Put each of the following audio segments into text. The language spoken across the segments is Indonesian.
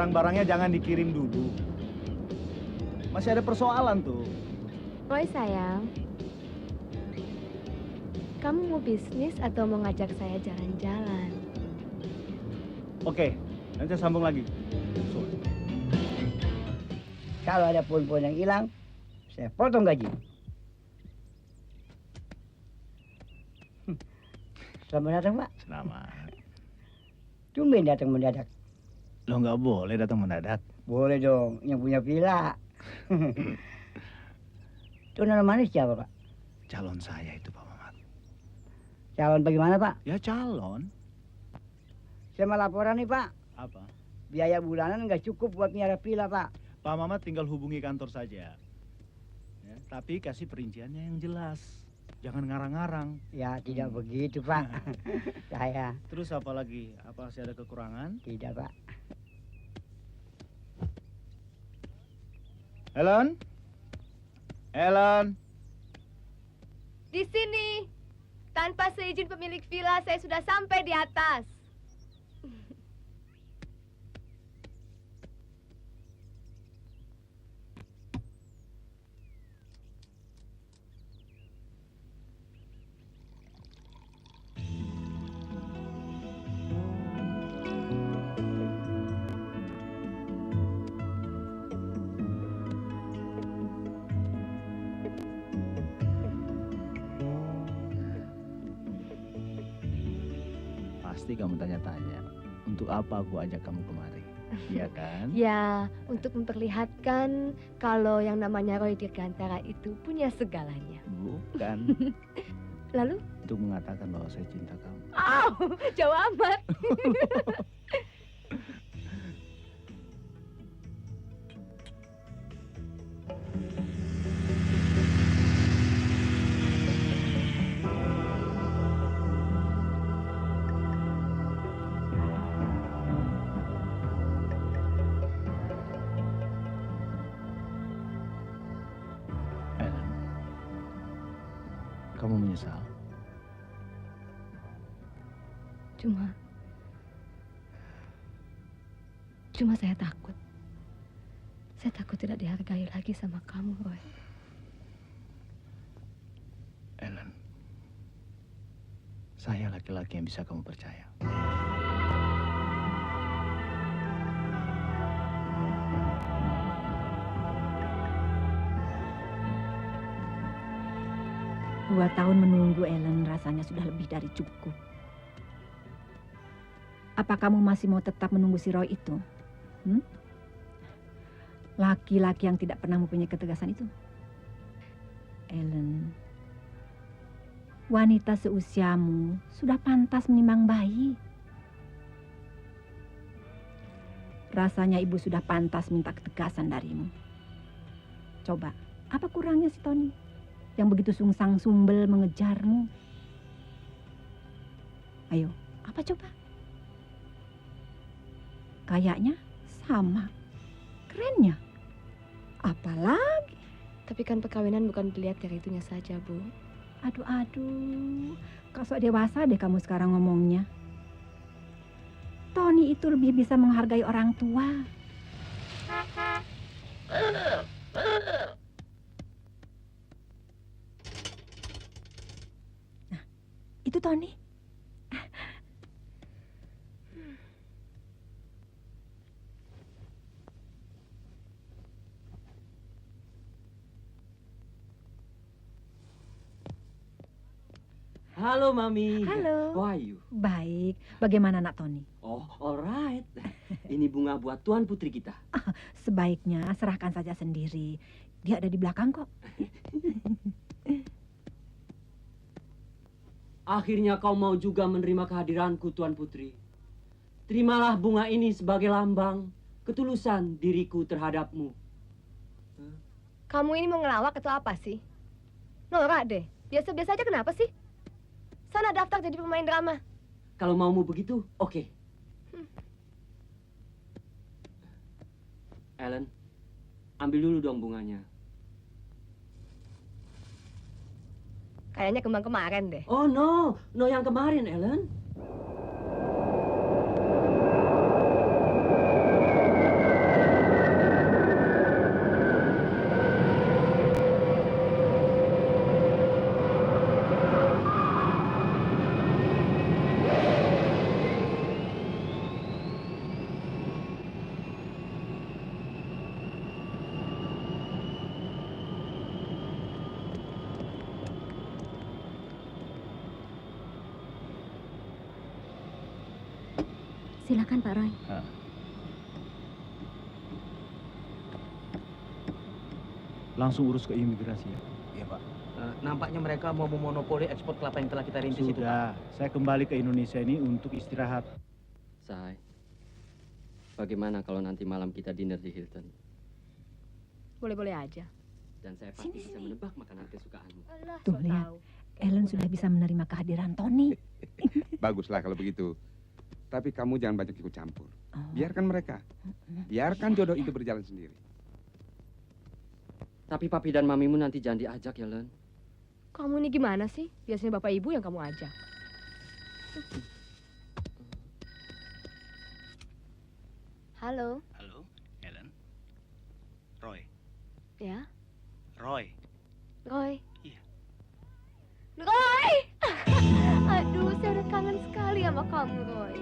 barang-barangnya jangan dikirim dulu. Masih ada persoalan tuh. Roy sayang, kamu mau bisnis atau mau ngajak saya jalan-jalan? Oke, nanti saya sambung lagi. Kalau ada poin-poin yang hilang, saya potong gaji. Selamat datang, Pak. Selamat. Tumben datang mendadak. Lo nggak boleh datang mendadak. Boleh dong, yang punya villa. Itu nama manis siapa, Pak? Calon saya itu, Pak Mamat. Calon bagaimana, Pak? Ya calon. Saya mau laporan nih, Pak. Apa? Biaya bulanan nggak cukup buat miara villa, Pak. Pak Mamat tinggal hubungi kantor saja. Ya, tapi kasih perinciannya yang jelas. Jangan ngarang-ngarang. Ya, tidak begitu, Pak. Saya. Terus apa lagi? Apa masih ada kekurangan? Tidak, Pak. Helen? Helen? Di sini. Tanpa seizin pemilik villa, saya sudah sampai di atas. Pasti kamu tanya-tanya, untuk apa aku ajak kamu kemari? Iya kan? Ya, untuk memperlihatkan kalau yang namanya Roy Dirgantara itu punya segalanya. Bukan. Lalu? Untuk mengatakan bahwa saya cinta kamu. Jauh amat. Ellen, kamu menyesal? Cuma saya takut. Saya takut tidak dihargai lagi sama kamu, Roy. Ellen, saya laki-laki yang bisa kamu percaya. Dua tahun menunggu, Ellen, rasanya sudah lebih dari cukup. Apa kamu masih mau tetap menunggu si Roy itu? Laki-laki yang tidak pernah mempunyai ketegasan itu? Ellen, wanita seusiamu sudah pantas menimbang bayi. Rasanya ibu sudah pantas minta ketegasan darimu. Coba, apa kurangnya si Tony yang begitu sungsang sumbel mengejarmu? Ayo, apa coba? Kayaknya sama. Kerennya. Apalagi? Tapi kan perkawinan bukan dilihat dari itunya saja, Bu. Aduh. Kau sok dewasa deh kamu sekarang ngomongnya. Tony itu lebih bisa menghargai orang tua. Nah, itu Tony. Halo, Mami. Halo. How are you? Baik. Bagaimana nak Tony? Oh, alright. Ini bunga buat Tuan Putri kita. Sebaiknya serahkan saja sendiri. Dia ada di belakang kok. Akhirnya kau mau juga menerima kehadiranku, Tuan Putri. Terimalah bunga ini sebagai lambang ketulusan diriku terhadapmu. Kamu ini mau ngelawak atau apa sih? Norak deh. Biasa-biasa aja kenapa sih? Sana daftar jadi pemain drama. Kalau maumu begitu, oke. Ellen, ambil dulu dong bunganya. Kayaknya kembang kemarin deh. Oh no, yang kemarin, Ellen. Silakan Pak Roy. Langsung urus ke imigrasi ya. Iya, Pak. Nampaknya mereka mau memonopoli ekspor kelapa yang telah kita rintis itu, Pak. Sudah, saya kembali ke Indonesia ini untuk istirahat. Say, bagaimana kalau nanti malam kita dinner di Hilton? Boleh-boleh aja. Dan saya pasti bisa menebak makanan kesukaanmu. Alah, Tuh, sok lihat. tahu. Ellen sudah bisa menerima kehadiran Tony. Baguslah kalau begitu. Tapi kamu jangan banyak ikut campur. Oh. Biarkan mereka. Biarkan jodoh itu berjalan sendiri. Tapi papi dan mamimu nanti jangan diajak ya, Len. Kamu ini gimana sih? Biasanya bapak ibu yang kamu ajak. Halo, Halo, Ellen. Roy. ya? Roy. Roy. Iya. Roy! Aduh, saya udah kangen sekali sama kamu, Roy.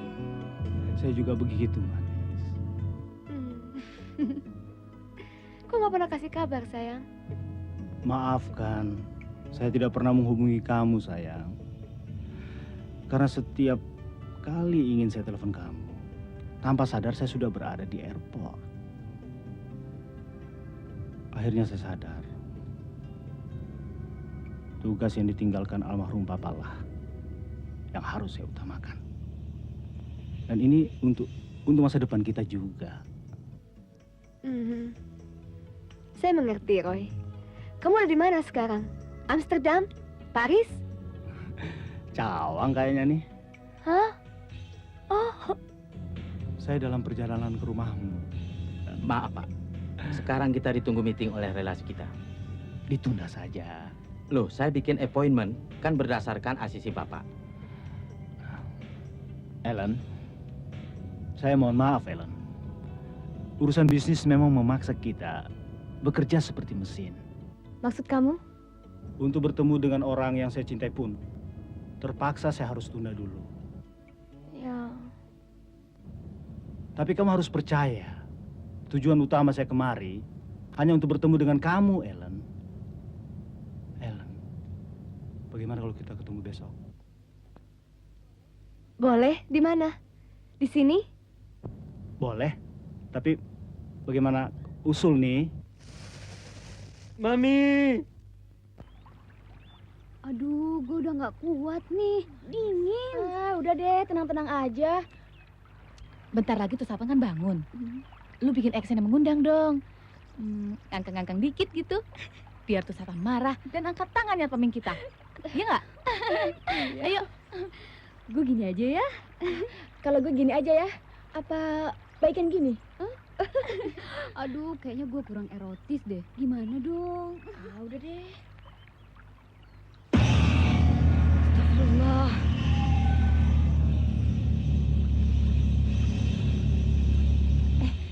Saya juga begitu, Manis. Hmm. Kok nggak pernah kasih kabar, sayang? Maafkan, saya tidak pernah menghubungi kamu, sayang. Karena setiap kali ingin saya telepon kamu, tanpa sadar saya sudah berada di airport. Akhirnya saya sadar, tugas yang ditinggalkan almarhum papalah yang harus saya utamakan. Dan ini untuk masa depan kita juga. Mhm. Saya mengerti, Roy. Kamu ada di mana sekarang? Amsterdam? Paris? Cawang kayaknya nih. Hah? Oh, Saya dalam perjalanan ke rumahmu. Maaf, Pak. Sekarang kita ditunggu meeting oleh relasi kita. Ditunda saja. Loh, saya bikin appointment kan berdasarkan asisi Bapak. Ellen, saya mohon maaf, Ellen. Urusan bisnis memang memaksa kita bekerja seperti mesin. maksud kamu? Untuk bertemu dengan orang yang saya cintai pun, terpaksa saya harus tunda dulu. Ya, Tapi kamu harus percaya, tujuan utama saya kemari hanya untuk bertemu dengan kamu, Ellen. Ellen, bagaimana kalau kita ketemu besok? boleh. Di mana? Di sini? Boleh, tapi bagaimana usul nih? Mami! Aduh, gue udah nggak kuat nih. Dingin. Ah, udah deh, tenang-tenang aja. Bentar lagi tuh Sapang kan bangun. Lu bikin action yang mengundang dong. Ngangkang-ngangkang dikit gitu. Biar tuh Sapang marah dan angkat tangannya pemimpin kita. Iya nggak? Ayo. Gue gini aja ya. Kalau gue gini aja ya. Apa baikan gini? Aduh, kayaknya gue kurang erotis deh. Gimana dong? Ah, udah deh. Astagfirullah.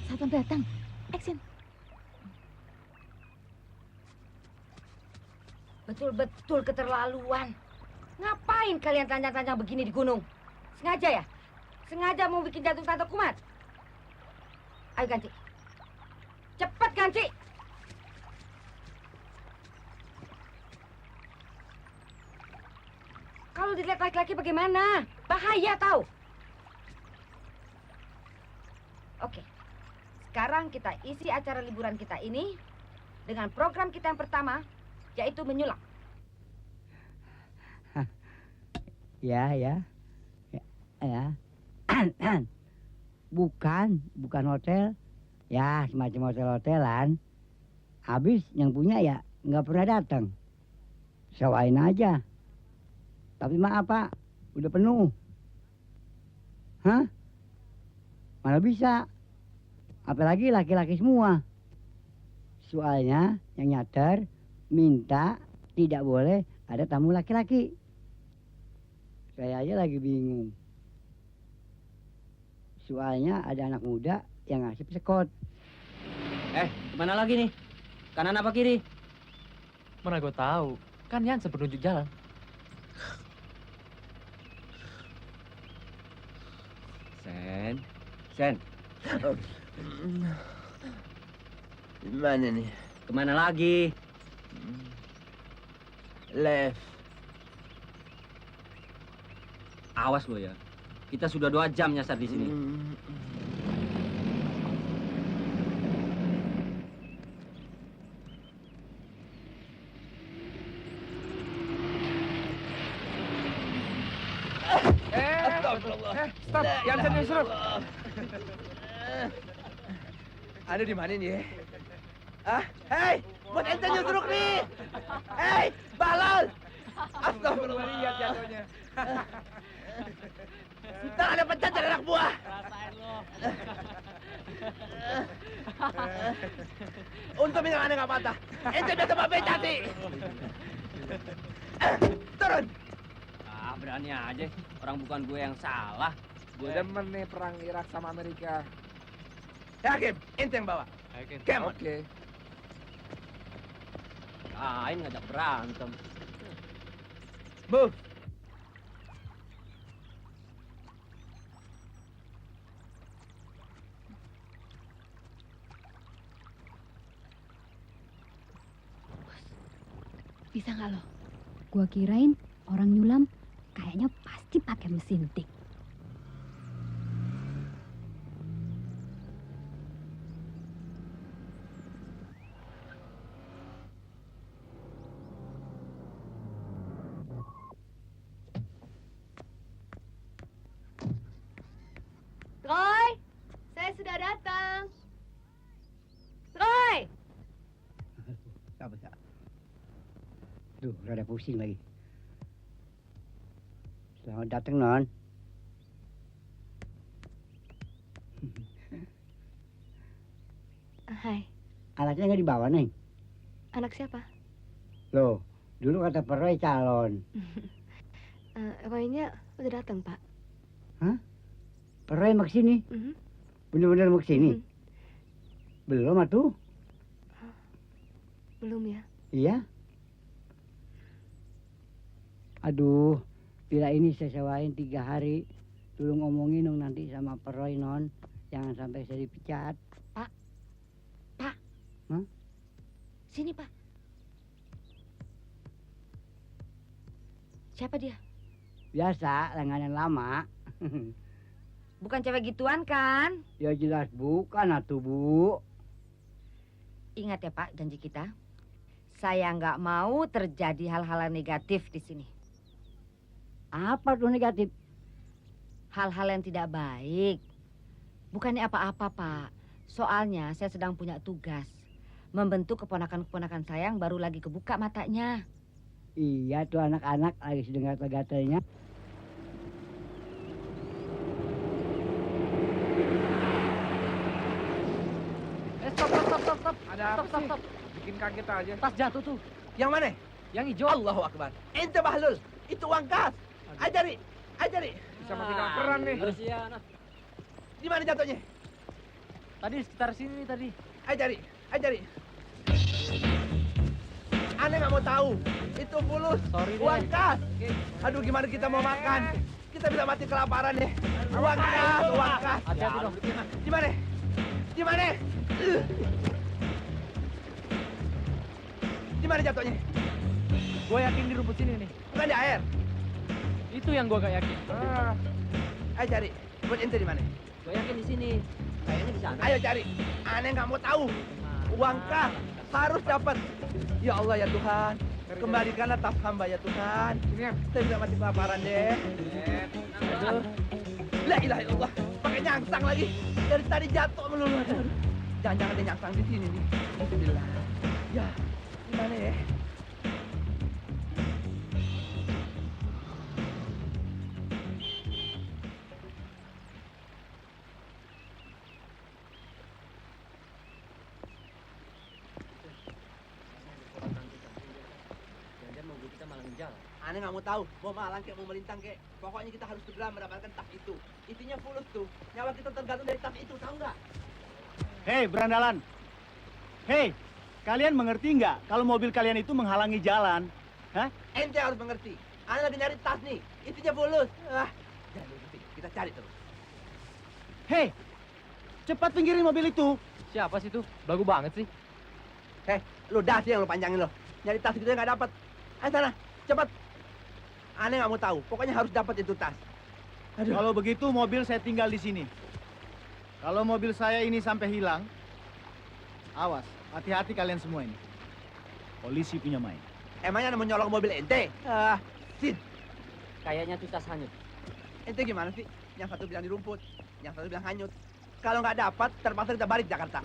Sapang datang. Action. Betul-betul keterlaluan. Ngapain kalian telanjang-telanjang begini di gunung? Sengaja ya? Sengaja mau bikin jatuh Tante Kumat? Ayo ganti. Cepat ganti. Kalau dilihat laki-laki bagaimana? Bahaya tahu. Oke. Sekarang kita isi acara liburan kita ini dengan program kita yang pertama, yaitu menyulap. Ya. Bukan hotel. Ya, semacam hotel-hotelan. Habis yang punya ya nggak pernah datang. Sewain aja. Tapi maaf Pak, udah penuh. Hah? Mana bisa? Apalagi laki-laki semua. Soalnya yang nyadar minta tidak boleh ada tamu laki-laki. Saya aja lagi bingung. Soalnya ada anak muda yang ngasih sekot. Kemana lagi nih? Kanan apa kiri? Mana gue tahu, kan Yan penunjuk jalan. Sen, Gimana nih? kemana lagi? Left. Awas lo ya. Kita sudah 2 jam nyasar di sini. Stop, jangan nyusruk. Ada di mana nih? Hei, buat ente nyusruk nih. Hei, balal. Astagfirullah, lihat jatuhnya. Ntar ada pecat dari anak buah. Untung yang aneh nggak patah. Ente udah coba beca sih. Turun. Berani aja. Orang bukan gue yang salah. Gue demen nih perang Irak sama Amerika. Ya, Hakim, ente yang bawa. Come on. Oke. Kain ngajak berantem. Move. Bisa nggak lo? Gua kirain orang nyulam kayaknya pasti pakai mesin tik. Roy, saya sudah datang. Roy! Apa? Duh, rada pusing lagi. Selamat datang, Non. Hai, Anaknya nggak dibawa, Neng? anak siapa? Loh, dulu kata Peroy calon. Roynya udah datang, Pak. Hah? Peroy mau kesini? Mhm. Bener-bener mau kesini? Belum, atuh. Belum ya? Iya. Aduh, bila ini saya sewain 3 hari. Dulu ngomongin dong nanti sama Peroy, Non. Jangan sampai saya dipecat. Pak. Hah? Sini, Pak. Siapa dia? Biasa, langganan lama. Bukan cewek gituan kan? Ya jelas bukan, atuh, Bu. Ingat ya, Pak, janji kita. Saya nggak mau terjadi hal-hal negatif di sini. Apa tuh negatif? Hal-hal yang tidak baik. Bukannya apa-apa, Pak. Soalnya saya sedang punya tugas. Membentuk keponakan-keponakan saya yang baru lagi kebuka matanya. Iya tuh anak-anak lagi sedang gatal-gatalnya. Stop. Ada apa sih? Bikin kaget aja. Tas jatuh tuh. Yang mana? Yang hijau. Allahu Akbar. Ente Bahlul. Itu uang kas. Ajari. Bisa mati kelaparan nih. Di mana jatuhnya? Tadi sekitar sini tadi. Ajari. Aneh nggak mau tahu. Itu fulus. Sorry deh. Uang kas. Aduh, gimana kita mau makan? Kita bisa mati kelaparan nih. Uang kas. Hati-hati dong. Di mana? Di mana jatuhnya? Gue yakin di rumput sini nih. Bukan di air. Itu yang gue gak yakin. Ayo cari. Buat ente di mana? Gue yakin di sini. Kayaknya di sana. Ayo cari. Aneh nggak mau tahu. Uang kas harus dapat. Ya Allah ya Tuhan. Kembalikanlah tas hamba ya Tuhan. Saya bisa mati kelaparan deh. Aduh. La ilaha illallah. Pakai nyangsang lagi. Dari tadi jatuh melulu. Jangan-jangan dia nyangsang di sini nih. Alhamdulillah. Ya, gimana ya? Aneh nggak mau tahu, mau malang kek, mau melintang kek. Pokoknya kita harus segera mendapatkan tas itu. Isinya fulus tuh. Nyawa kita tergantung dari tas itu, tahu nggak? Hei, berandalan. Hei, kalian mengerti nggak kalau mobil kalian itu menghalangi jalan? Hah? Ente harus mengerti. Aneh lagi nyari tas nih. Isinya fulus. Jangan berhenti, kita cari terus. Hei, cepat pinggirin mobil itu. Siapa sih tuh? Belagu banget sih. Hei, lu dasi yang lu panjangin lo. Nyari tas itu nggak dapat. Ayo sana, cepat. Aneh nggak mau tahu. Pokoknya harus dapat itu tas. Kalau begitu mobil saya tinggal di sini. Kalau mobil saya ini sampai hilang, awas, hati-hati kalian semua ini. Polisi punya main. Emangnya mau nyolong mobil ente? Sid. Kayaknya tuh tas hanyut. Ente gimana sih? Yang satu bilang di rumput, yang satu bilang hanyut. Kalau nggak dapat, terpaksa kita balik Jakarta.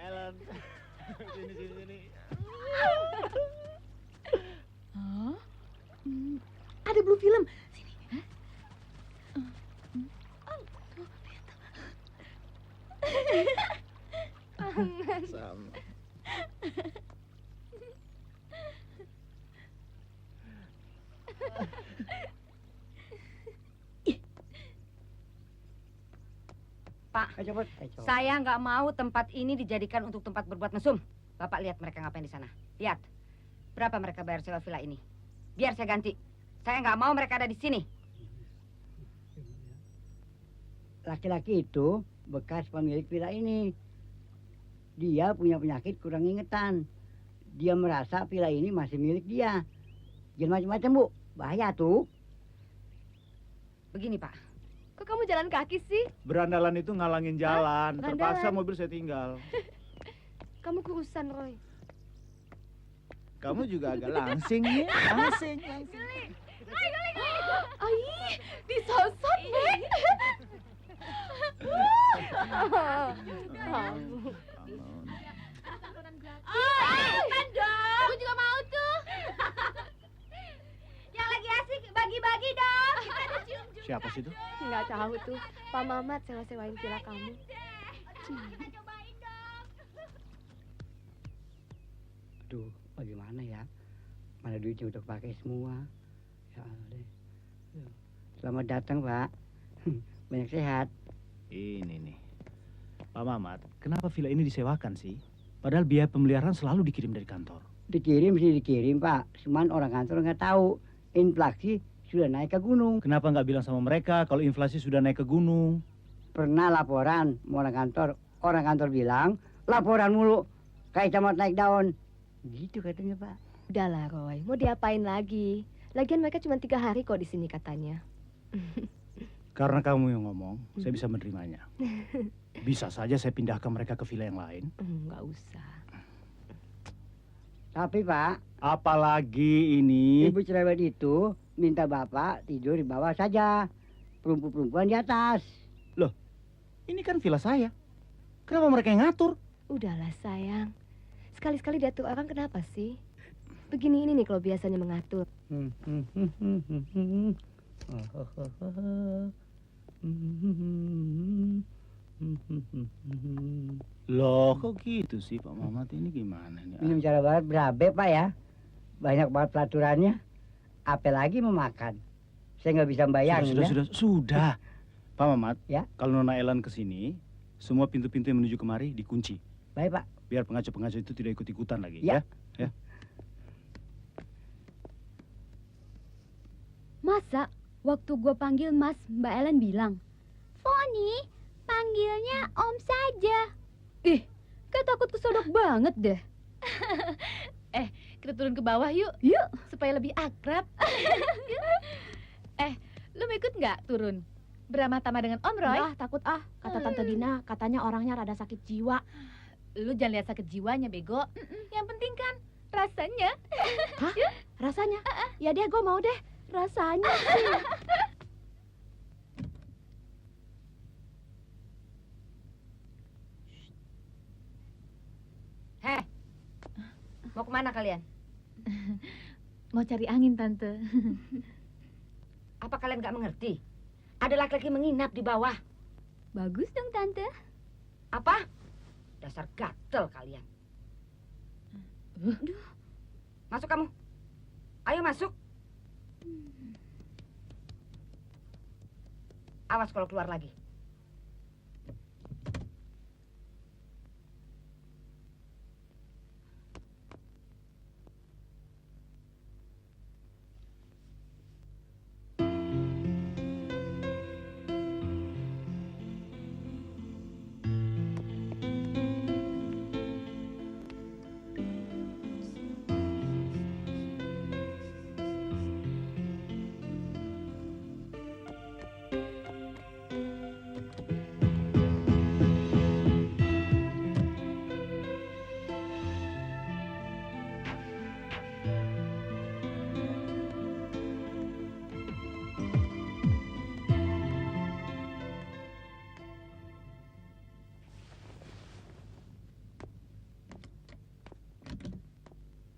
Ellen, sini. Oh? Ada blue film. Sini. Sama. Pak, saya nggak mau tempat ini dijadikan untuk tempat berbuat mesum. Bapak lihat mereka ngapain di sana. Lihat, berapa mereka bayar sewa villa ini? Biar saya ganti. Saya nggak mau mereka ada di sini. Laki-laki itu bekas pemilik villa ini. Dia punya penyakit kurang ingetan. Dia merasa villa ini masih milik dia. Jangan macam-macam, Bu. Bahaya tuh. Begini, Pak. Kok kamu jalan kaki sih? Berandalan itu ngalangin jalan. Hah? Terpaksa Berandalan? mobil saya tinggal. Kamu kurusan, Roy. Kamu juga agak langsing ya. Langsing. Geli. Ai, disosot, Nek. Bukan dong. Aku juga mau tuh. Yang lagi asik bagi-bagi dong. Kita ada cium-cium. Siapa sih itu? Nggak tahu tuh. Pak Mamat sewa-sewain villa kamu. Aduh, bagaimana ya? Mana duitnya udah pakai semua. Ya Allah deh. Selamat datang, Pak. Banyak sehat. Ini nih. Pak Mamat, kenapa villa ini disewakan sih? Padahal biaya pemeliharaan selalu dikirim dari kantor. Dikirim sih dikirim, Pak. Cuman orang kantor nggak tahu. Inflasi sudah naik ke gunung. Kenapa nggak bilang sama mereka kalau inflasi sudah naik ke gunung? Pernah laporan sama orang kantor. Orang kantor bilang, laporan mulu. Kayak camat naik daun. Gitu katanya, Pak. Udahlah, Roy. Mau diapain lagi? Lagian mereka cuma 3 hari kok di sini katanya. Karena kamu yang ngomong, saya bisa menerimanya. Bisa saja saya pindahkan mereka ke villa yang lain. Nggak usah. Tapi, Pak. Apalagi ini? Ibu cerewet itu minta Bapak tidur di bawah saja. Perempuan-perempuan di atas. Loh, ini kan villa saya. Kenapa mereka yang ngatur? Udahlah, sayang. Sekali-sekali diatur orang kenapa sih? Begini ini nih kalau biasanya mengatur. Loh, kok gitu sih Pak Mamat, ini gimana nih? Minum cara barat berabe, Pak ya. Banyak banget peraturannya. Apalagi memakan. Saya nggak bisa bayangin. Sudah. Pak Mamat, ya? Kalau Nona Ellen kesini, semua pintu-pintu yang menuju kemari dikunci. Baik, Pak. Biar pengacau-pengacau itu tidak ikut-ikutan lagi, ya? Ya. Masa waktu gue panggil Mas, Mbak Ellen bilang, Foni, panggilnya Om saja. Ih, kayak takut kesodok banget deh. Kita turun ke bawah yuk. Yuk. Supaya lebih akrab. Lu mau ikut nggak turun? Beramah-tamah dengan Om Roy? Enggak, takut ah. Kata Tante Dina, katanya orangnya rada sakit jiwa. Lu jangan lihat sakit jiwanya, bego. Yang penting kan rasanya. Hah? Rasanya? Ya deh, gue mau deh. Rasanya sih. Heh, mau kemana kalian? Mau cari angin, Tante. Apa kalian nggak mengerti? Ada laki-laki menginap di bawah. Bagus dong, Tante. Apa? Dasar gatel kalian. Masuk kamu. Ayo masuk. Awas kalau keluar lagi.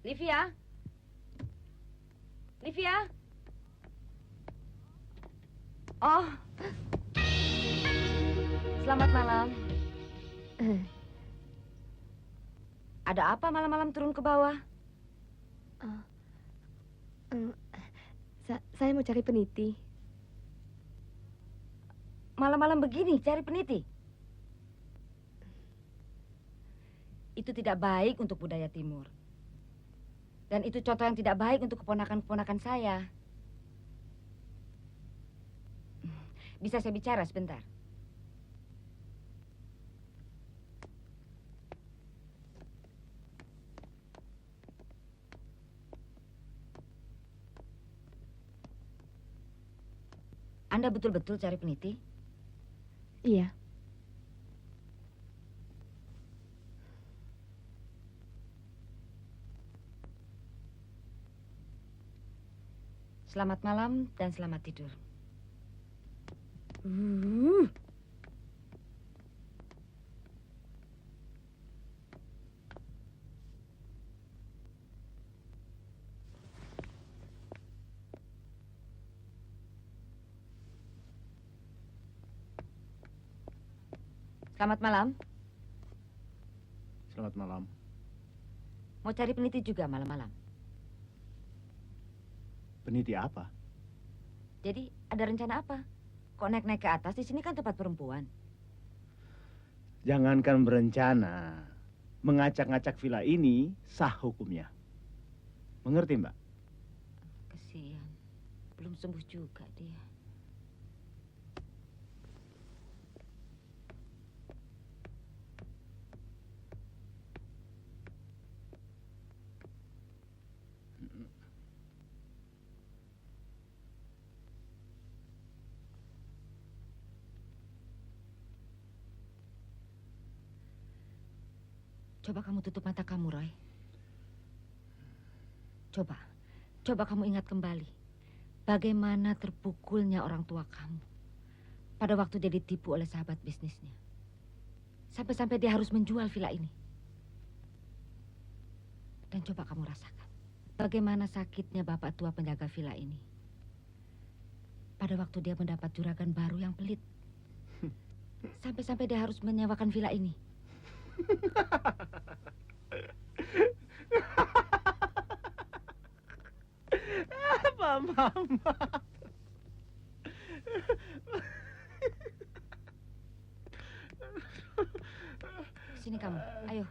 Livia? Livia? Oh. Selamat malam. Ada apa malam-malam turun ke bawah? Saya mau cari peniti. Malam-malam begini cari peniti? Itu tidak baik untuk budaya timur. Dan itu contoh yang tidak baik untuk keponakan-keponakan saya. Bisa saya bicara sebentar? Anda betul-betul cari peniti? Iya. Selamat malam dan selamat tidur. Selamat malam. Selamat malam. Mau cari peniti juga malam-malam? Peniti apa? Jadi ada rencana apa? Kok naik-naik ke atas? Di sini kan tempat perempuan. Jangankan berencana, mengacak-ngacak villa ini sah hukumnya. Mengerti, Mbak? Kesian, belum sembuh juga dia. Coba kamu tutup mata kamu, Roy. Coba kamu ingat kembali bagaimana terpukulnya orang tua kamu pada waktu dia ditipu oleh sahabat bisnisnya. Sampai-sampai dia harus menjual villa ini. Dan coba kamu rasakan bagaimana sakitnya bapak tua penjaga villa ini pada waktu dia mendapat juragan baru yang pelit. Sampai-sampai dia harus menyewakan villa ini. Mama. Sini kamu, ayo.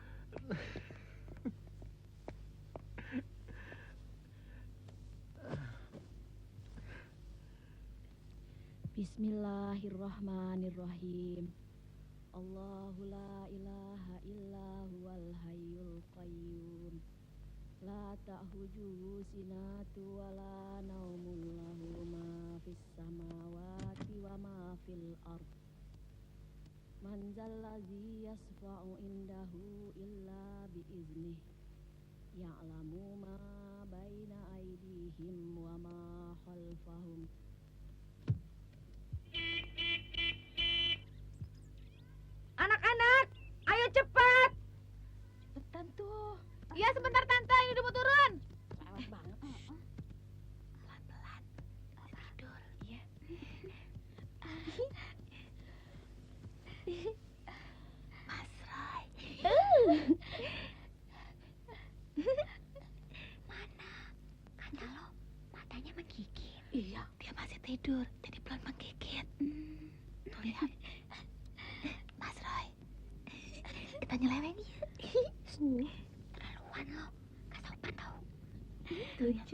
Bismillahirrahmanirrahim. Allahu la ilaha illa huwal hayyul qayyum. La ta'khuzuhu sinatu wa la naumun lahu ma fis samawati wa ma fil ard. Man zallazi yasfa'u indahu illa biiznih. Ya'lamu ma baina aydihim wa ma khalfahum. Anak-anak, ayo cepat. Cepetan tuh. Iya sebentar tante, ini udah mau turun. Lewat banget. Pelan-pelan, tidur. Iya. Mas Roy. Mana? Kata lo, matanya menggigit. Iya. Dia masih tidur, jadi pelan menggigit. Tuh lihat. Mas Roy, kita nyeleweng ya. Terlaluan lo, gak sopan tau. Lucu ya.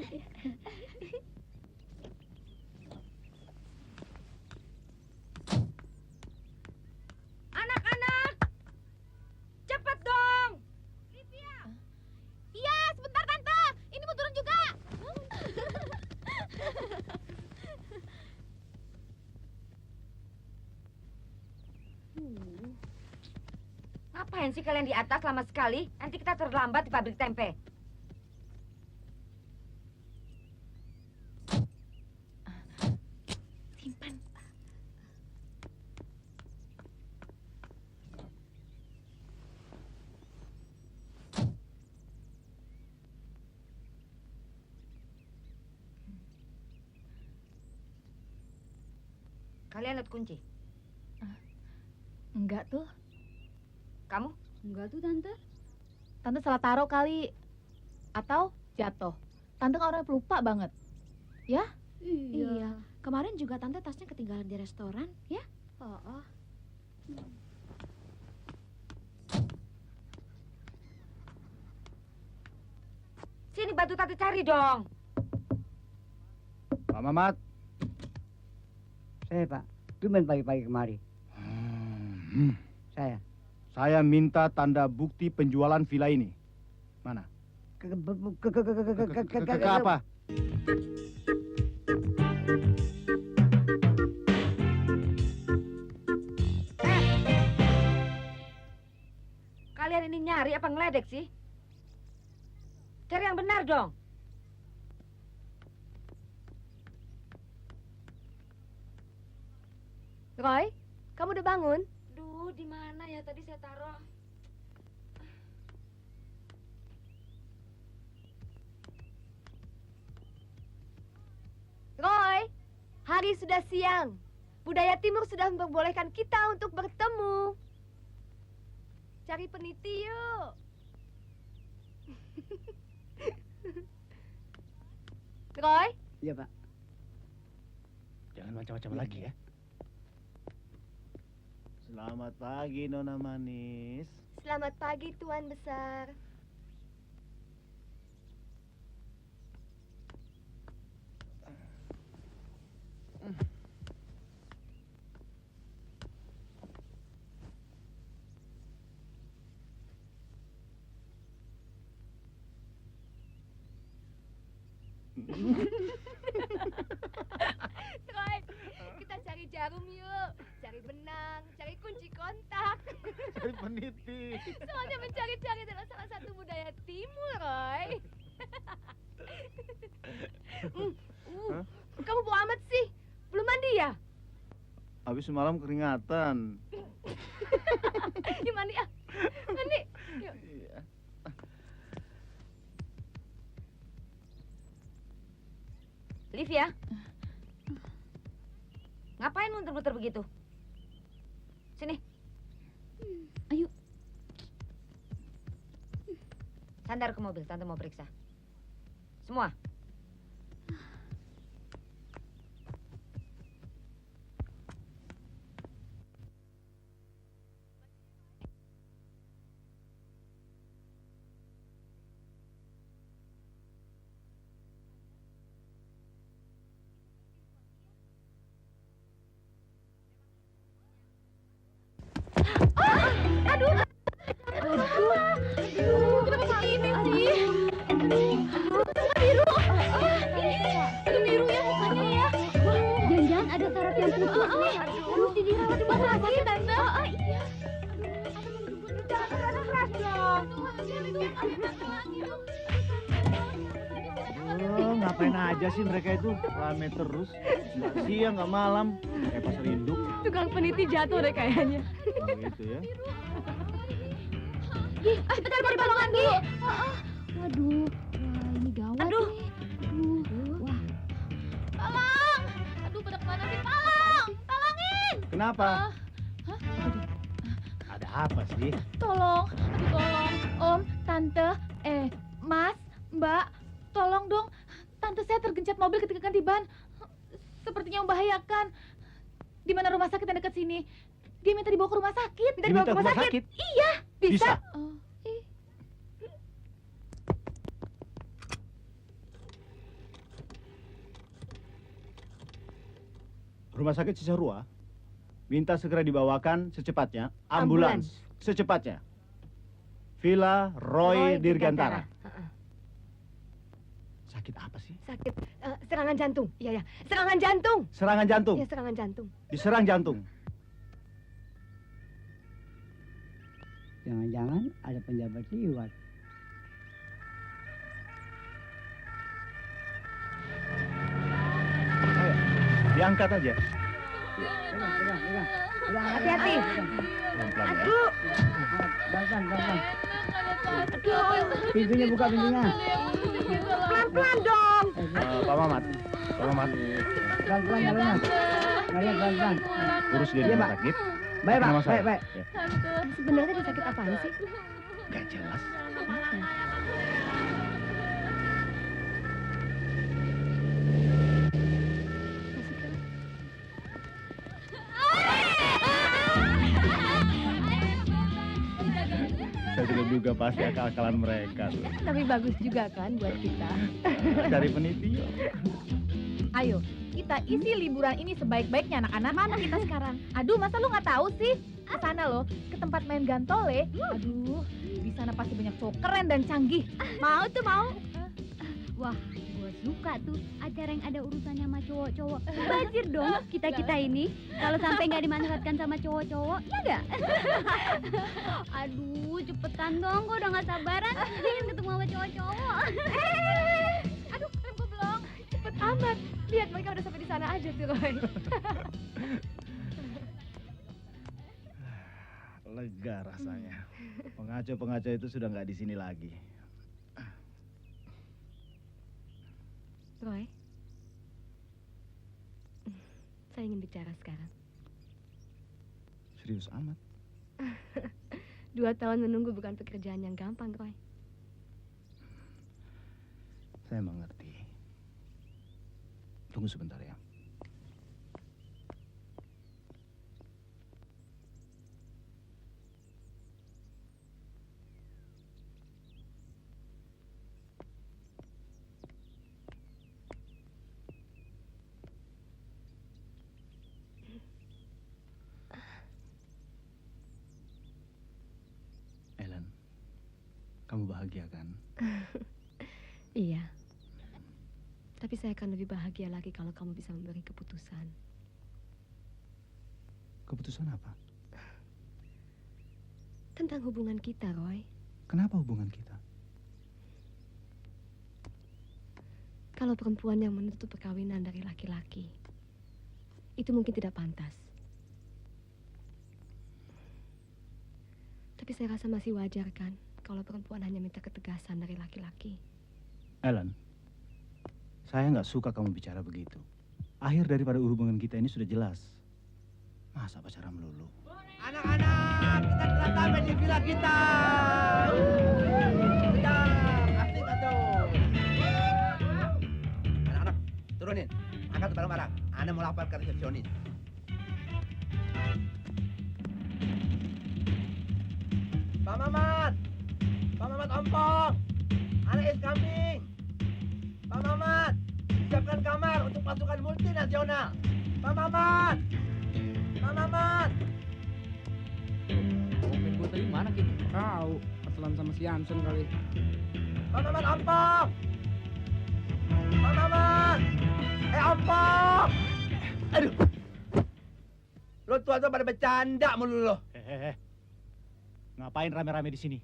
Anak-anak, cepat dong. Livia. Iya, sebentar tante. Ini mau turun juga. Ngapain sih kalian di atas lama sekali? Nanti kita terlambat di pabrik tempe. Simpan. Kalian lihat kunci? Enggak tuh. Kamu? Enggak tuh, Tante. Tante salah taruh kali. Atau jatuh. Tante kan orangnya pelupa banget. Ya? Iya. Kemarin juga Tante tasnya ketinggalan di restoran, ya? Oh. Sini bantu Tante cari dong. Pak Mamat. Saya, Pak. Tumben pagi-pagi kemari. Saya. Saya minta tanda bukti penjualan villa ini. Mana? Ke apa? Kalian ini nyari apa ngeledek sih? Cari yang benar dong. Roy, kamu udah bangun? Duh, di mana ya tadi saya taruh? Roy, hari sudah siang. Budaya Timur sudah memperbolehkan kita untuk bertemu. Cari peniti yuk. Roy? Iya, Pak. Jangan macam-macam lagi ya. Selamat pagi, Nona Manis. Selamat pagi, Tuan Besar. Roy, kita cari jarum yuk. Cari benang, cari kunci kontak. Cari peniti. Soalnya mencari-cari adalah salah satu budaya Timur, Roy. Kamu bau amat sih. Belum mandi ya? Habis semalam keringatan. Yuk mandi ah. Mandi. Yuk. Iya. Liv ya. Ngapain muter-muter begitu? Sini. Ayo. Sandar ke mobil, Tante mau periksa. Semua. Kenapa begini sih? Biru. Itu biru ya mukanya ya. Jangan-jangan ada saraf yang putus nih. Mesti dirawat di rumah sakit, Tante. Iya. Jangan keras dong. Ngapain aja sih mereka itu? Rame terus. Nggak siang, nggak malam. Kayak pasar induk. Tukang peniti jatuh deh kayaknya. Oh gitu ya. Bentar cari balongan dulu. Waduh, wah ini gawat Aduh. nih. Aduh, wah. Tolong. Aduh, pada kemana sih? Tolong. Tolongin. Kenapa? Ada apa sih? Tolong. Aduh, tolong. Om, Tante, Mas, Mbak, tolong dong. Tante saya tergencet mobil ketika ganti ban. Sepertinya membahayakan. Di mana rumah sakit yang dekat sini? Dia minta dibawa ke rumah sakit. Dibawa ke rumah sakit? Iya, bisa. Bisa. Rumah sakit Cisarua minta segera dibawakan secepatnya ambulans. Secepatnya. Villa Roy Dirgantara. Sakit apa sih? Sakit serangan jantung. Iya ya, serangan jantung. Serangan jantung. Iya, serangan jantung. Diserang jantung. Jangan-jangan ada penjabat liwat. Ayo, diangkat aja. Hati-hati. Pelan-pelan ya. Aduh. Pelan-pelan. Pintunya buka pintunya. Pelan-pelan dong. Pak Mamat, Tolong masuk. Pelan-pelan jalannya. Kalian pelan-pelan. Urus dia di rumah sakit. Baik, Pak. Masalah. Baik. Ya. Sebenarnya dia sakit apaan sih? Gak jelas. Saya sudah juga pasti akal-akalan mereka. Tapi bagus juga kan buat kita. Cari penitia. Ayo, kita isi liburan ini sebaik-baiknya anak-anak. Mana kita sekarang? Aduh, masa lu nggak tahu sih? Ke sana loh, ke tempat main gantole. Aduh, di sana pasti banyak cowok keren dan canggih. Mau tuh mau. Wah, gue suka tuh acara yang ada urusannya sama cowok-cowok. Bajir dong kita-kita ini. Kalau sampai nggak dimanfaatkan sama cowok-cowok, ya nggak? Aduh, cepetan dong. Gue udah nggak sabaran ingin ketemu sama cowok-cowok. Aduh, rem gue belum. Cepet amat. Lihat mereka udah sampai di sana aja tuh, Roy. Lega rasanya. Pengacau-pengacau itu sudah nggak di sini lagi. Roy, saya ingin bicara sekarang. Serius amat. 2 tahun menunggu bukan pekerjaan yang gampang, Roy. Saya mengerti. Tunggu sebentar ya. Ellen, kamu bahagia kan? Iya. Tapi saya akan lebih bahagia lagi kalau kamu bisa memberi keputusan. Keputusan apa? Tentang hubungan kita, Roy. Kenapa hubungan kita? Kalau perempuan yang menuntut perkawinan dari laki-laki, itu mungkin tidak pantas. Tapi saya rasa masih wajar kan kalau perempuan hanya minta ketegasan dari laki-laki. Ellen, saya nggak suka kamu bicara begitu. Akhir daripada hubungan kita ini sudah jelas. Masa pacaran melulu? Anak-anak, kita telah sampai di villa kita. Bentar, asik tuh. Anak-anak, turunin. Angkat barang-barang. Anda mau lapor ke resepsionis. Pak Mamat! Pak Mamat Ompong! Anak is coming! Pak Mamat! Siapkan kamar untuk pasukan multinasional! Pak Mamat! Pak Mamat! Dompet gue tadi mana, Ki? Tahu, ketelan sama si Hansen kali. Pak Mamat Ompong! Pak Mamat! Ompong! Aduh! Lo tua-tua pada bercanda mulu lo. Ngapain rame-rame di sini?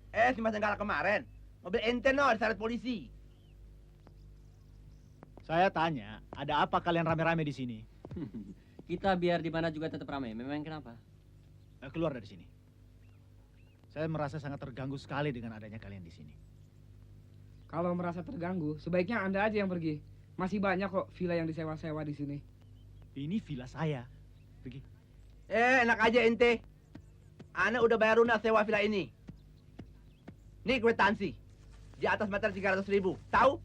Si Mas Nenggala kemarin. Mobil ente no diseret polisi. Saya tanya, ada apa kalian rame-rame di sini? Kita biar di mana juga tetap ramai. Memang kenapa? Keluar dari sini. Saya merasa sangat terganggu sekali dengan adanya kalian di sini. Kalau merasa terganggu, sebaiknya Anda aja yang pergi. Masih banyak kok villa yang disewa-sewa di sini. Ini villa saya. Pergi. Enak aja ente. Ana udah bayar lunas sewa villa ini. Nih kwitansi. Di atas meter 300.000. Tahu?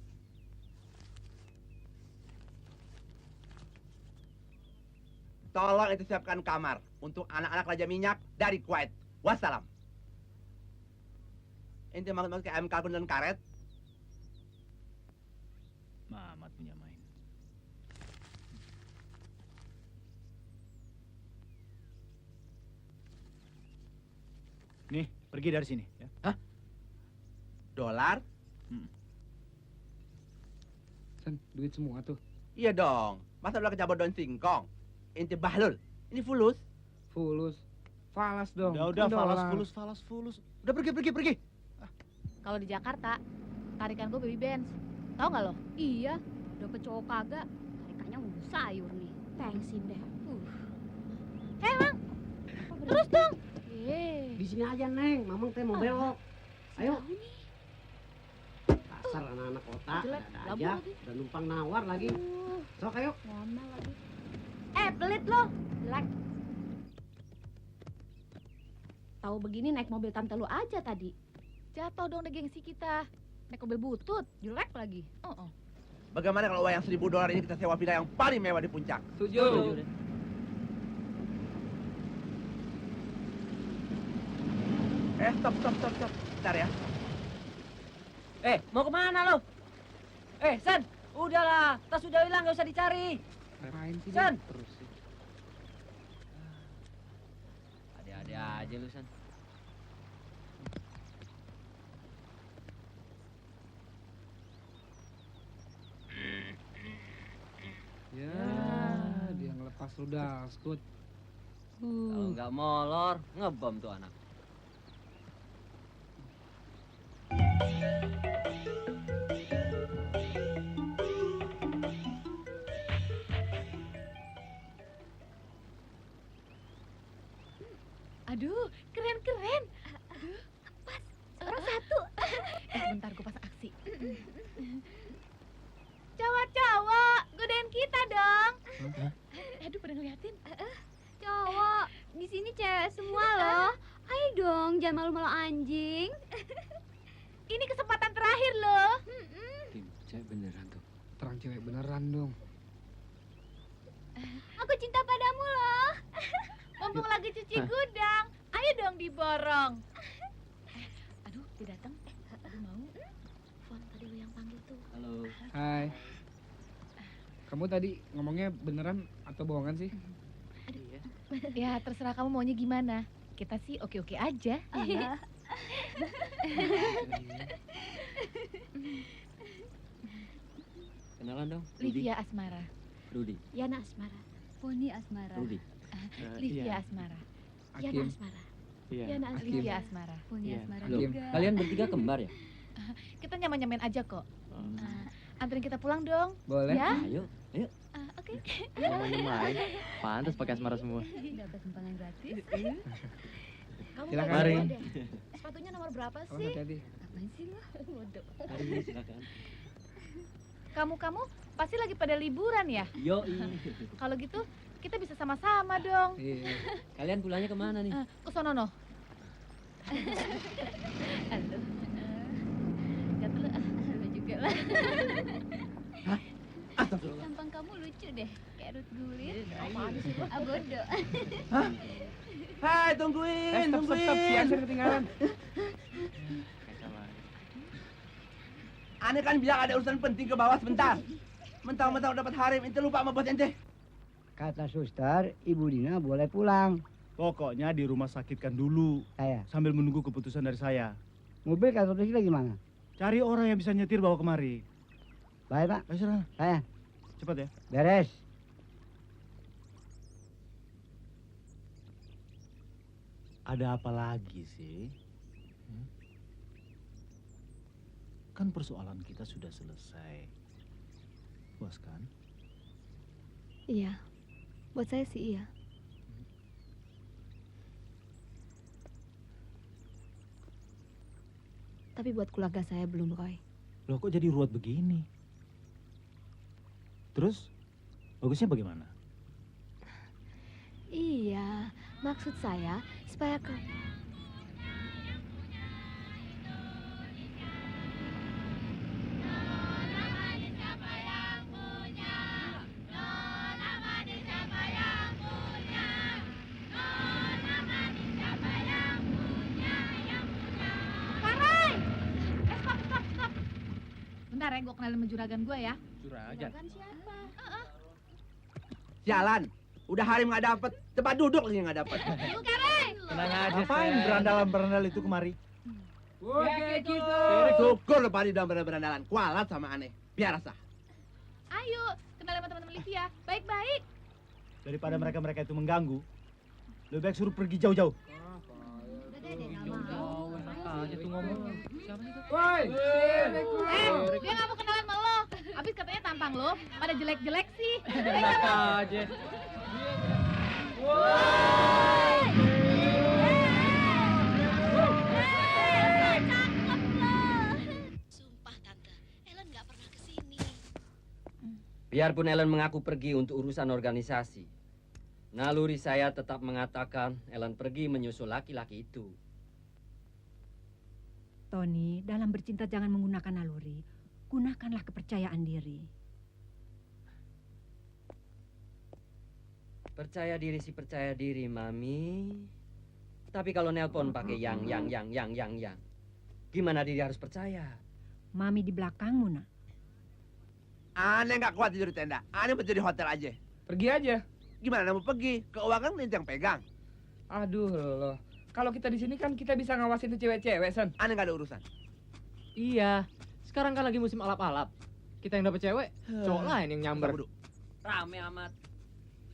Tolong itu siapkan kamar untuk anak-anak Raja Minyak dari Kuwait. Wassalam. Ente masuk ke ayam kalkun dan karet. Mamat punya main. Nih, pergi dari sini. Ya. Hah? Dolar? Sen, duit semua tuh. Iya dong. Masa udah kecabut daun singkong? Ente bahlul. Ini fulus. Fulus. Falas dong. Udah, Kan falas, dolar. fulus. Udah pergi. Kalau di Jakarta, tarikan gue baby benz. Tahu nggak lo? Iya, dapet cowok kagak. Tarikannya mau sayur nih. Thanksin deh. Mang. Terus dong. Di sini aja, Neng. Mamang teh mau belok. Ayo. Dasar anak-anak kota, Jelek, ada lampu aja, lagi. udah numpang nawar lagi. Sok ayo. Ngomel lagi. Pelit lo. Jelek. Tahu begini naik mobil tante lu aja tadi. Jatuh dong deh gengsi kita. Naik mobil butut, jelek lagi. Bagaimana kalau uang yang $1.000 ini kita sewa villa yang paling mewah di puncak? Setuju. Stop. Bentar ya. Mau kemana lo? San, udahlah, tas sudah hilang, nggak usah dicari. Ngapain sih San. dia? Terus sih. Ada-ada aja lu, San. Ya, dia ngelepas lu daskut. Kalau nggak molor, ngebom tuh anak. Aduh, keren. Aduh, pas. Orang satu. Bentar gue pasang aksi. Cowok-cowok, godain kita dong. Aduh, pada ngeliatin. Cowok, di sini cewek semua loh. Ayo dong, jangan malu-malu anjing. Ini kesempatan terakhir loh. Tim, cewek beneran tuh. Terang cewek beneran dong. Aku cinta padamu loh. Mumpung lagi cuci gudang, ayo dong diborong. Aduh, dia datang. Aduh, mau. Fon, tadi lu yang panggil tuh. Halo. Hai. Kamu tadi ngomongnya beneran atau bohongan sih? Ya, terserah kamu maunya gimana. Kita sih oke-oke aja. Iya. Kenalan dong. Livia Asmara. Rudi. Yana Asmara. Poni Asmara. Rudi. Livia Asmara. Yana Hakim. Asmara. Iya. Yana Hakim. Livia Asmara. Poni Asmara Loh, juga. kalian bertiga kembar ya? Kita nyaman-nyaman aja kok. Anterin kita pulang dong. Boleh. Ya? Ayo. Oke. Namanya main. Pantas pakai asmara semua. Dapat simpangan gratis. Kamu Silakan. mau Mari. bawa deh. Sepatunya nomor berapa Oh, sih? hati-hati. Apaan sih lo? Bodoh. Mari, silakan. Kamu pasti lagi pada liburan ya? Yo. Kalau gitu kita bisa sama-sama dong. Iya. Kalian pulangnya kemana nih? Ke sono no. Halo. Gak dulu. Halo juga lah. Tampang kamu lucu deh, kayak Ruth Gullit. Apaan sih lo? Bodoh. Hai, tungguin. Stop. Si Ansel ketinggalan. Aneh kan bilang ada urusan penting ke bawah sebentar. Mentang-mentang dapat harim, ente lupa sama bos ente. Kata suster, Ibu Dina boleh pulang. Pokoknya di rumah sakitkan dulu. Saya. Sambil menunggu keputusan dari saya. Mobil kantor polisi lagi mana? Cari orang yang bisa nyetir bawa kemari. Baik, Pak. Ayo sana. Saya. Cepat ya. Beres. Ada apa lagi sih? Kan persoalan kita sudah selesai. Puas kan? Iya, buat saya sih iya. Tapi buat keluarga saya belum, Roy. Loh kok jadi ruwet begini? Terus, bagusnya bagaimana? Iya, maksud saya supaya Bentar ya, gue kenalin sama juragan gue ya. Juragan? Juragan siapa? Jalan. Udah harim nggak dapet, tempat duduk lagi nggak dapet. Yuk, Kareng. Tenang aja, Ngapain Sen. berandalan-berandal itu kemari? Oke, gitu. Syukur lo padi dalam berandalan. Kualat sama aneh. Biar rasa. Ayo, kenalin sama teman-teman Livia. Baik-baik. Daripada mereka-mereka itu mengganggu, lebih baik suruh pergi jauh-jauh. Udah deh, nggak mau. Enak aja tuh ngomong. Siapa sih tuh? Woi, Dia nggak mau kenalan sama lo. Abis katanya tampang lo pada jelek-jelek sih. Enak aja. Sumpah tante, Biarpun Ellen mengaku pergi untuk urusan organisasi, naluri saya tetap mengatakan Ellen pergi menyusul laki-laki itu. Tony, dalam bercinta jangan menggunakan naluri. Gunakanlah kepercayaan diri. Percaya diri sih percaya diri, Mami. Tapi kalau nelpon pakai yang, gimana diri harus percaya? Mami di belakangmu, nak. Aneh nggak kuat tidur di tenda. Aneh mau jadi hotel aja. Pergi aja. Gimana mau pergi? Keuangan nih yang pegang. Aduh loh. Kalau kita di sini kan kita bisa ngawasin tuh cewek-cewek, Son. Aneh nggak ada urusan. Iya. Sekarang kan lagi musim alap-alap. Kita yang dapet cewek, cowok lain yang nyamber. Rame amat.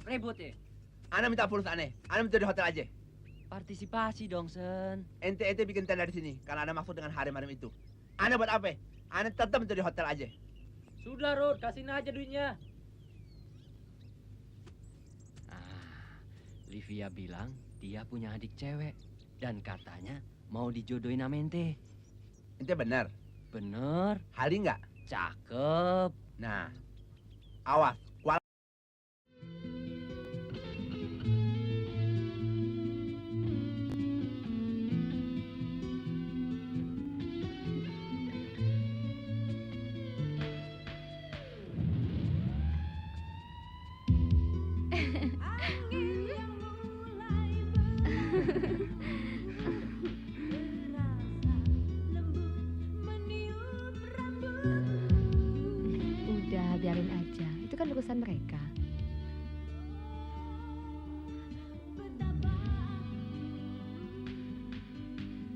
Ribut ya? Aneh minta fulus aneh. Aneh mau jadi hotel aja. Partisipasi dong, Sen. Ente bikin tenda di sini karena ada maksud dengan harem-harem itu. Aneh buat apa? Aneh tetap menjadi hotel aja. Sudah, Rod, kasihin aja duitnya. Livia bilang dia punya adik cewek dan katanya mau dijodohin sama ente. Ente bener? Bener. Hali nggak? Cakep. Nah, awas. Udah, biarin aja. Itu kan urusan mereka.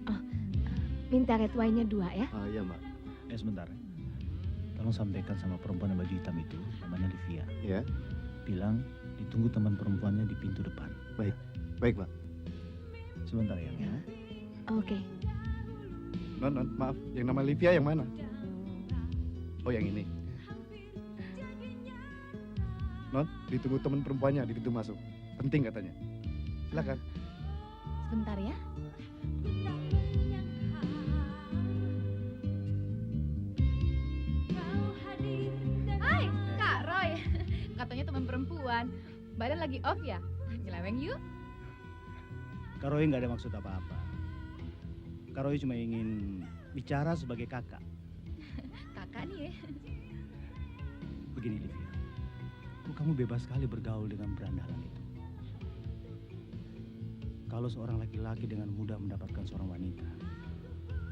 Oh, minta red wine-nya 2 ya. Oh iya, Mbak. Sebentar. Tolong sampaikan sama perempuan yang baju hitam itu, namanya Livia. Ya. Bilang ditunggu teman perempuannya di pintu depan. Baik, Pak. Sebentar ya. Oke. Non, maaf. Yang nama Livia yang mana? Oh, yang ini. Non, ditunggu teman perempuannya di pintu masuk. Penting katanya. Silakan. Sebentar ya. Hai, Kak Roy. Katanya teman perempuan. Badan lagi off ya? Nyeleweng yuk. Kak Roy nggak ada maksud apa-apa. Kak Roy cuma ingin bicara sebagai kakak. Kakak nih ya. Begini, Livia. Kamu bebas sekali bergaul dengan berandalan itu. Kalau seorang laki-laki dengan mudah mendapatkan seorang wanita,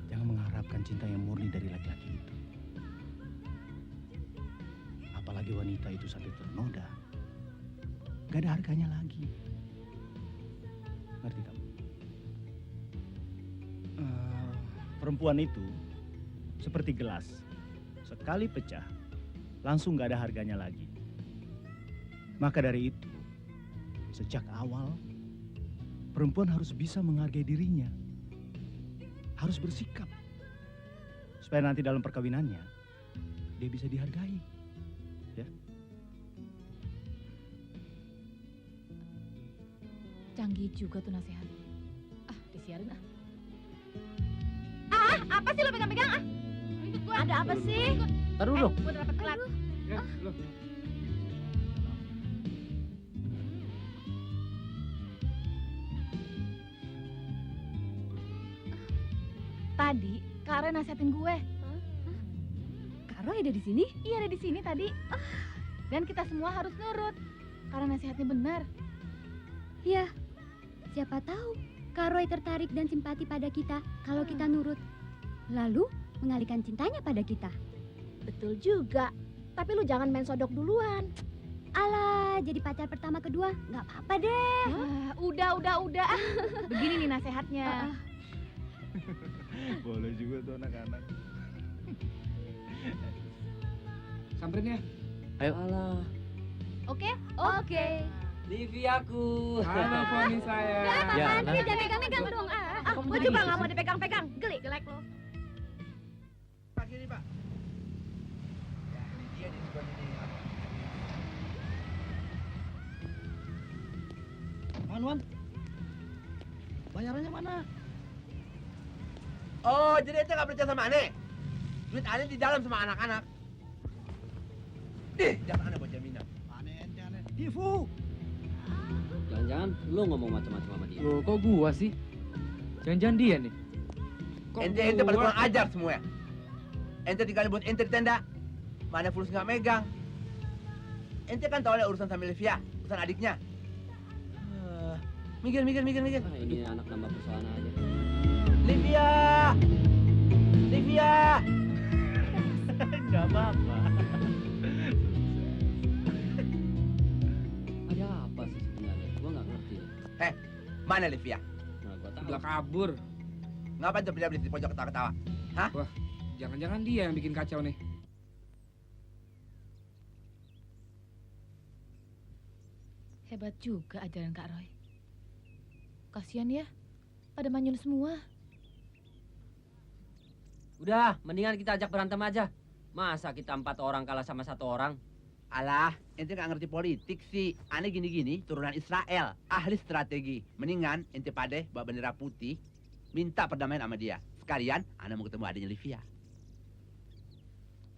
jangan mengharapkan cinta yang murni dari laki-laki itu. Apalagi wanita itu sampai ternoda, gak ada harganya lagi. Ngerti kamu? Perempuan itu seperti gelas, sekali pecah, langsung gak ada harganya lagi. Maka dari itu, sejak awal, perempuan harus bisa menghargai dirinya. Harus bersikap. Supaya nanti dalam perkawinannya, dia bisa dihargai. Ya. Canggih juga tuh nasihat. Ah, disiarin ah. Apa sih lo pegang-pegang ah? Ikut gua. Ada apa sih? Taruh dulu. Gua dapat telat. Ya, lo. Tadi Kak Roy nasihatin gue. Kak Roy ada di sini? Iya, ada di sini tadi. Dan kita semua harus nurut karena nasihatnya benar. Ya, siapa tahu Kak Roy tertarik dan simpati pada kita kalau kita nurut. Lalu mengalihkan cintanya pada kita. Betul juga. Tapi lu jangan main sodok duluan. Alah, jadi pacar pertama kedua nggak apa-apa deh. Udah. Begini nih nasihatnya. Boleh juga tuh anak-anak. Samperin ya. Ayo. Alah. Oke. Liviaku. Halo, Foni saya. Ya, Jangan pegang-pegang dong. Gua juga nggak mau dipegang-pegang. Geli. Jelek lo. Pak, gini Pak. Ya, ini dia di sebelah sini. Wan. Bayarannya mana? Oh, jadi ente nggak percaya sama Ane? Duit Ane di dalam sama anak-anak. jangan aneh buat jaminan. Aneh. Tifu. Jangan-jangan lo ngomong macam-macam sama dia. Loh, kok gua sih? Jangan-jangan dia nih. Ente pada kurang ajar semua ya. Ente tinggal buat ente di tenda. Mana fulus nggak megang. Ente kan tahu ada urusan sama Livia, urusan adiknya. Mikir. Ah, ini anak nambah persoalan aja. Livia. Gak apa-apa. Ada apa sih sebenarnya? Gua nggak ngerti. Mana Livia? Nah, gua tahu. Udah kabur. Ngapain tuh beli di pojok ketawa-ketawa? Hah? Wah, jangan-jangan dia yang bikin kacau nih. Hebat juga ajaran Kak Roy. Kasian ya, pada manyun semua. Udah, mendingan kita ajak berantem aja. Masa kita 4 orang kalah sama 1 orang? Alah, ente nggak ngerti politik sih. Aneh gini-gini, turunan Israel, ahli strategi. Mendingan ente pade bawa bendera putih, minta perdamaian sama dia. Sekalian, Ana mau ketemu adiknya Livia.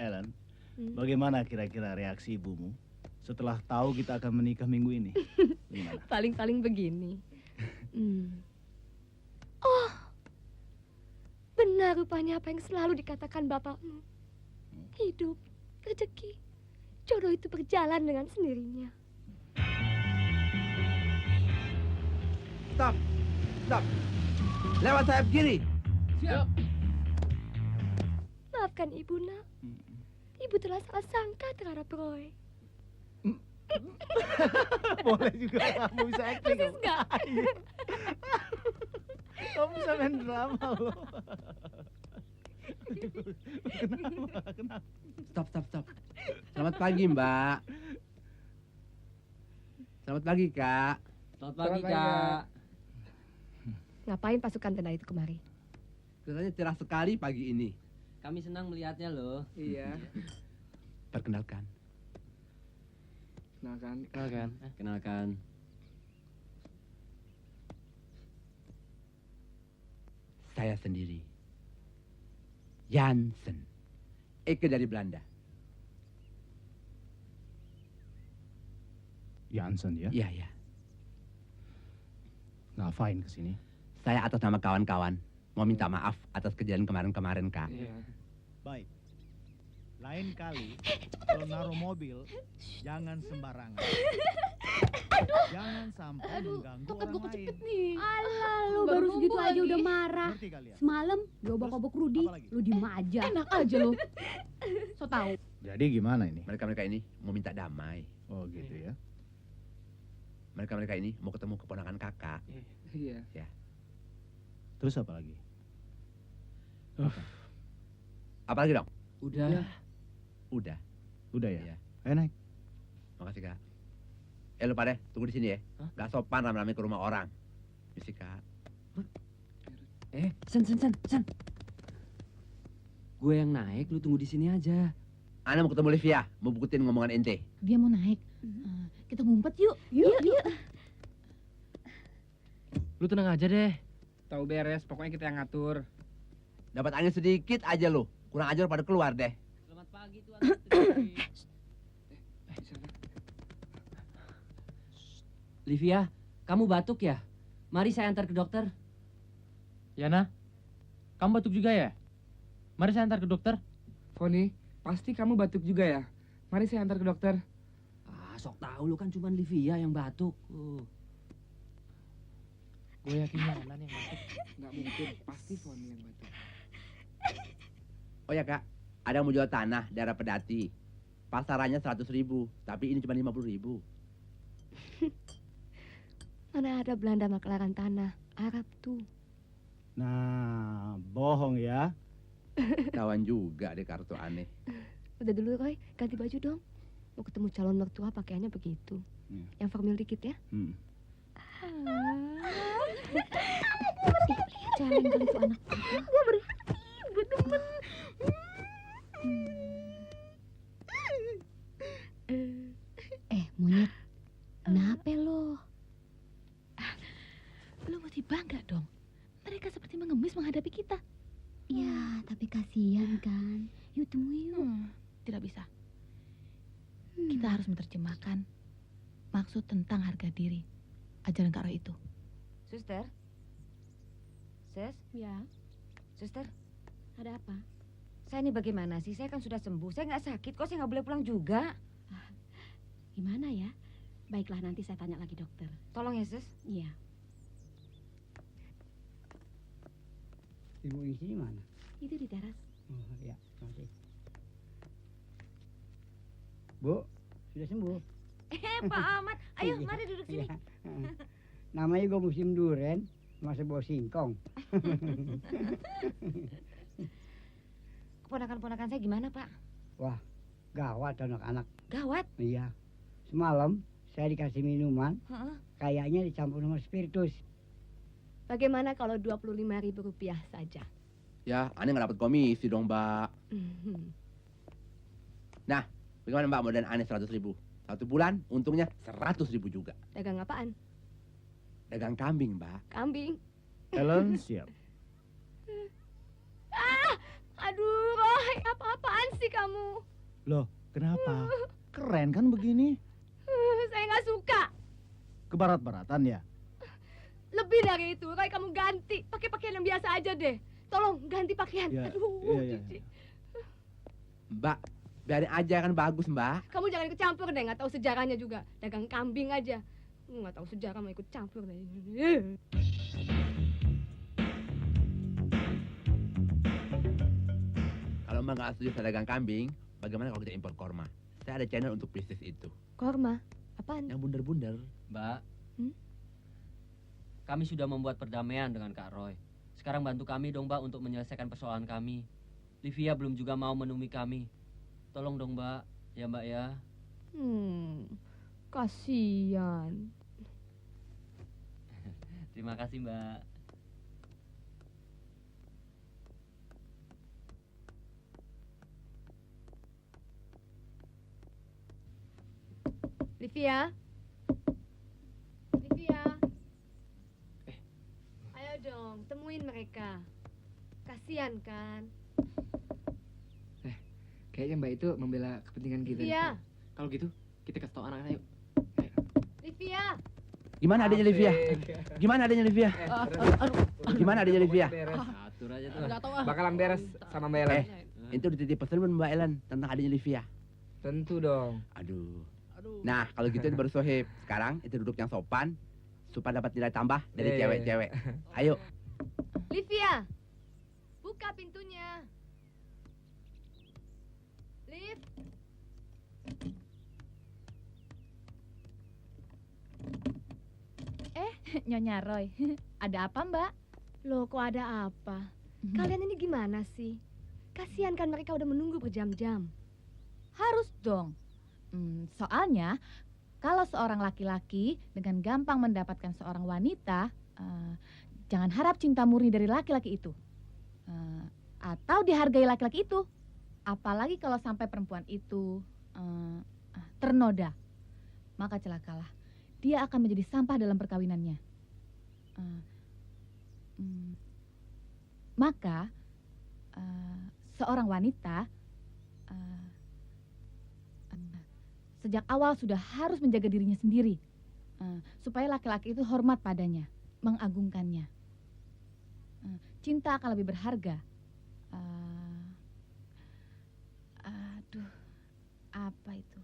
Ellen, bagaimana kira-kira reaksi ibumu setelah tahu kita akan menikah minggu ini? Gimana? Paling-paling begini. Oh, benar rupanya apa yang selalu dikatakan bapakmu. Hidup, rezeki, jodoh itu berjalan dengan sendirinya. Stop. Lewat sayap kiri. Siap. Maafkan ibu, nak. Ibu telah salah sangka terhadap Roy. Boleh juga kamu bisa acting. Persis nggak? Kamu bisa main drama loh. Kenapa? Stop. Selamat pagi, Mbak. Selamat pagi, Kak. Selamat pagi, Kak. Ngapain pasukan tenda itu kemari? Kelihatannya cerah sekali pagi ini. Kami senang melihatnya loh. Iya. Perkenalkan. Kenalkan. Saya sendiri. Jansen. Eke dari Belanda. Jansen ya? Iya. Ngapain kesini? Saya atas nama kawan-kawan mau minta maaf atas kejadian kemarin-kemarin, Kak. Baik. Lain kali kalau naruh mobil jangan sembarangan. Jangan sampai mengganggu orang lain. Alah, lu baru segitu aja udah marah. Ngerti kalian? Semalam diobok-obok Rudi, lu diem aja. Enak aja lu. So tahu. Jadi gimana ini? Mereka ini mau minta damai. Oh gitu ya. Mereka ini mau ketemu keponakan kakak. Iya. Ya. Terus apa lagi? Apa lagi dong? Udah. Udah ya? Iya. Ayo naik. Makasih, Kak. Lu pada tunggu di sini ya. Gak sopan rame-rame ke rumah orang. Misi, Kak. San. Gue yang naik, lu tunggu di sini aja. Ana mau ketemu Livia, mau buktiin ngomongan ente. Dia mau naik. Kita ngumpet yuk. Yuk. Lu tenang aja deh. Tahu beres, pokoknya kita yang ngatur. Dapat angin sedikit aja lu. Kurang ajar pada keluar deh. Selamat pagi, Tuan Putri. Livia, kamu batuk ya? Mari saya antar ke dokter. Yana, kamu batuk juga ya? Mari saya antar ke dokter. Foni, pasti kamu batuk juga ya? Mari saya antar ke dokter. Sok tahu lu kan cuma Livia yang batuk. Gue yakin Yana yang batuk. Nggak mungkin, pasti Foni yang batuk. Oh ya, Kak. Ada yang mau jual tanah daerah Pedati. Pasarannya 100.000, tapi ini cuma 50.000. Mana ada Belanda maklaran tanah, Arab tuh. Nah, bohong ya. Kawan juga deh kartu aneh. Udah dulu Roy, ganti baju dong. Mau ketemu calon mertua pakaiannya begitu. Yang formal dikit ya. Jalan kali tuh anak. Gue berhati, gue demen. Monyet, kenapa lo? Lo mesti bangga dong. Mereka seperti mengemis menghadapi kita. Ya, tapi kasihan kan. Yuk temui yuk. Tidak bisa. Kita harus menerjemahkan maksud tentang harga diri ajaran Kak Roy itu. Suster? Sus? Ya. Suster? Ada apa? Saya ini bagaimana sih? Saya kan sudah sembuh. Saya nggak sakit kok. Saya nggak boleh pulang juga. Gimana ya? Baiklah, nanti saya tanya lagi dokter. Tolong ya, Sus. Iya. Ibu isi di mana? Itu di teras. Oh ya, masih. Bu, sudah sembuh. Pak Ahmad, ayo mari duduk sini. Iya. Namanya juga musim duren, masa bawa singkong. Keponakan-ponakan saya gimana, Pak? Wah, gawat anak-anak. Gawat? Iya. Semalam saya dikasih minuman, kayaknya dicampur sama spiritus. Bagaimana kalau 25.000 rupiah saja? Ya, aneh nggak dapat komisi dong, Mbak. Nah, bagaimana Mbak modal aneh 100.000? 1 bulan untungnya 100.000 juga. Dagang apaan? Dagang kambing, Mbak. Kambing. Ellen siap. Aduh, Roy, apa-apaan sih kamu? Loh, kenapa? Keren kan begini? Saya nggak suka. Kebarat-baratan ya? Lebih dari itu, Roy, kamu ganti. Pakai pakaian yang biasa aja deh. Tolong ganti pakaian. Ya, Aduh, iya. Cici. Mbak, biarin aja kan bagus, Mbak. Kamu jangan ikut campur deh, nggak tahu sejarahnya juga. Dagang kambing aja. Nggak tahu sejarah mau ikut campur deh. Kalau Mbak nggak setuju saya dagang kambing, bagaimana kalau kita impor korma? Saya ada channel untuk bisnis itu. Korma? Apaan? Yang bundar-bundar. Mbak, kami sudah membuat perdamaian dengan Kak Roy. Sekarang bantu kami dong, Mbak, untuk menyelesaikan persoalan kami. Livia belum juga mau menemui kami. Tolong dong, Mbak. Ya, Mbak ya. Kasian. Terima kasih, Mbak. Livia? Livia? Ayo dong, temuin mereka. Kasian kan? Kayaknya Mbak itu membela kepentingan kita. Livia? Kalau gitu, kita kasih tau anak-anak yuk. Livia? Gimana adanya Livia? Gimana adanya Livia? Gimana adanya Livia? Atur aja tuh. Bakalan beres sama Mbak Ellen. Itu udah titip pesan belum Mbak Ellen tentang adanya Livia? Tentu dong. Aduh. Nah, kalau gitu itu baru sohib. Sekarang itu duduk yang sopan supaya dapat nilai tambah dari cewek-cewek. Ayo. Livia? Buka pintunya. Liv? Nyonya Roy, ada apa Mbak? Loh, kok ada apa? Kalian ini gimana sih? Kasihan kan mereka udah menunggu berjam-jam. Harus dong. Soalnya kalau seorang laki-laki dengan gampang mendapatkan seorang wanita, jangan harap cinta murni dari laki-laki itu. Atau dihargai laki-laki itu. Apalagi kalau sampai perempuan itu ternoda. Maka celakalah. Dia akan menjadi sampah dalam perkawinannya. Maka seorang wanita sejak awal sudah harus menjaga dirinya sendiri supaya laki-laki itu hormat padanya, mengagungkannya. Cinta akan lebih berharga. Aduh, apa itu?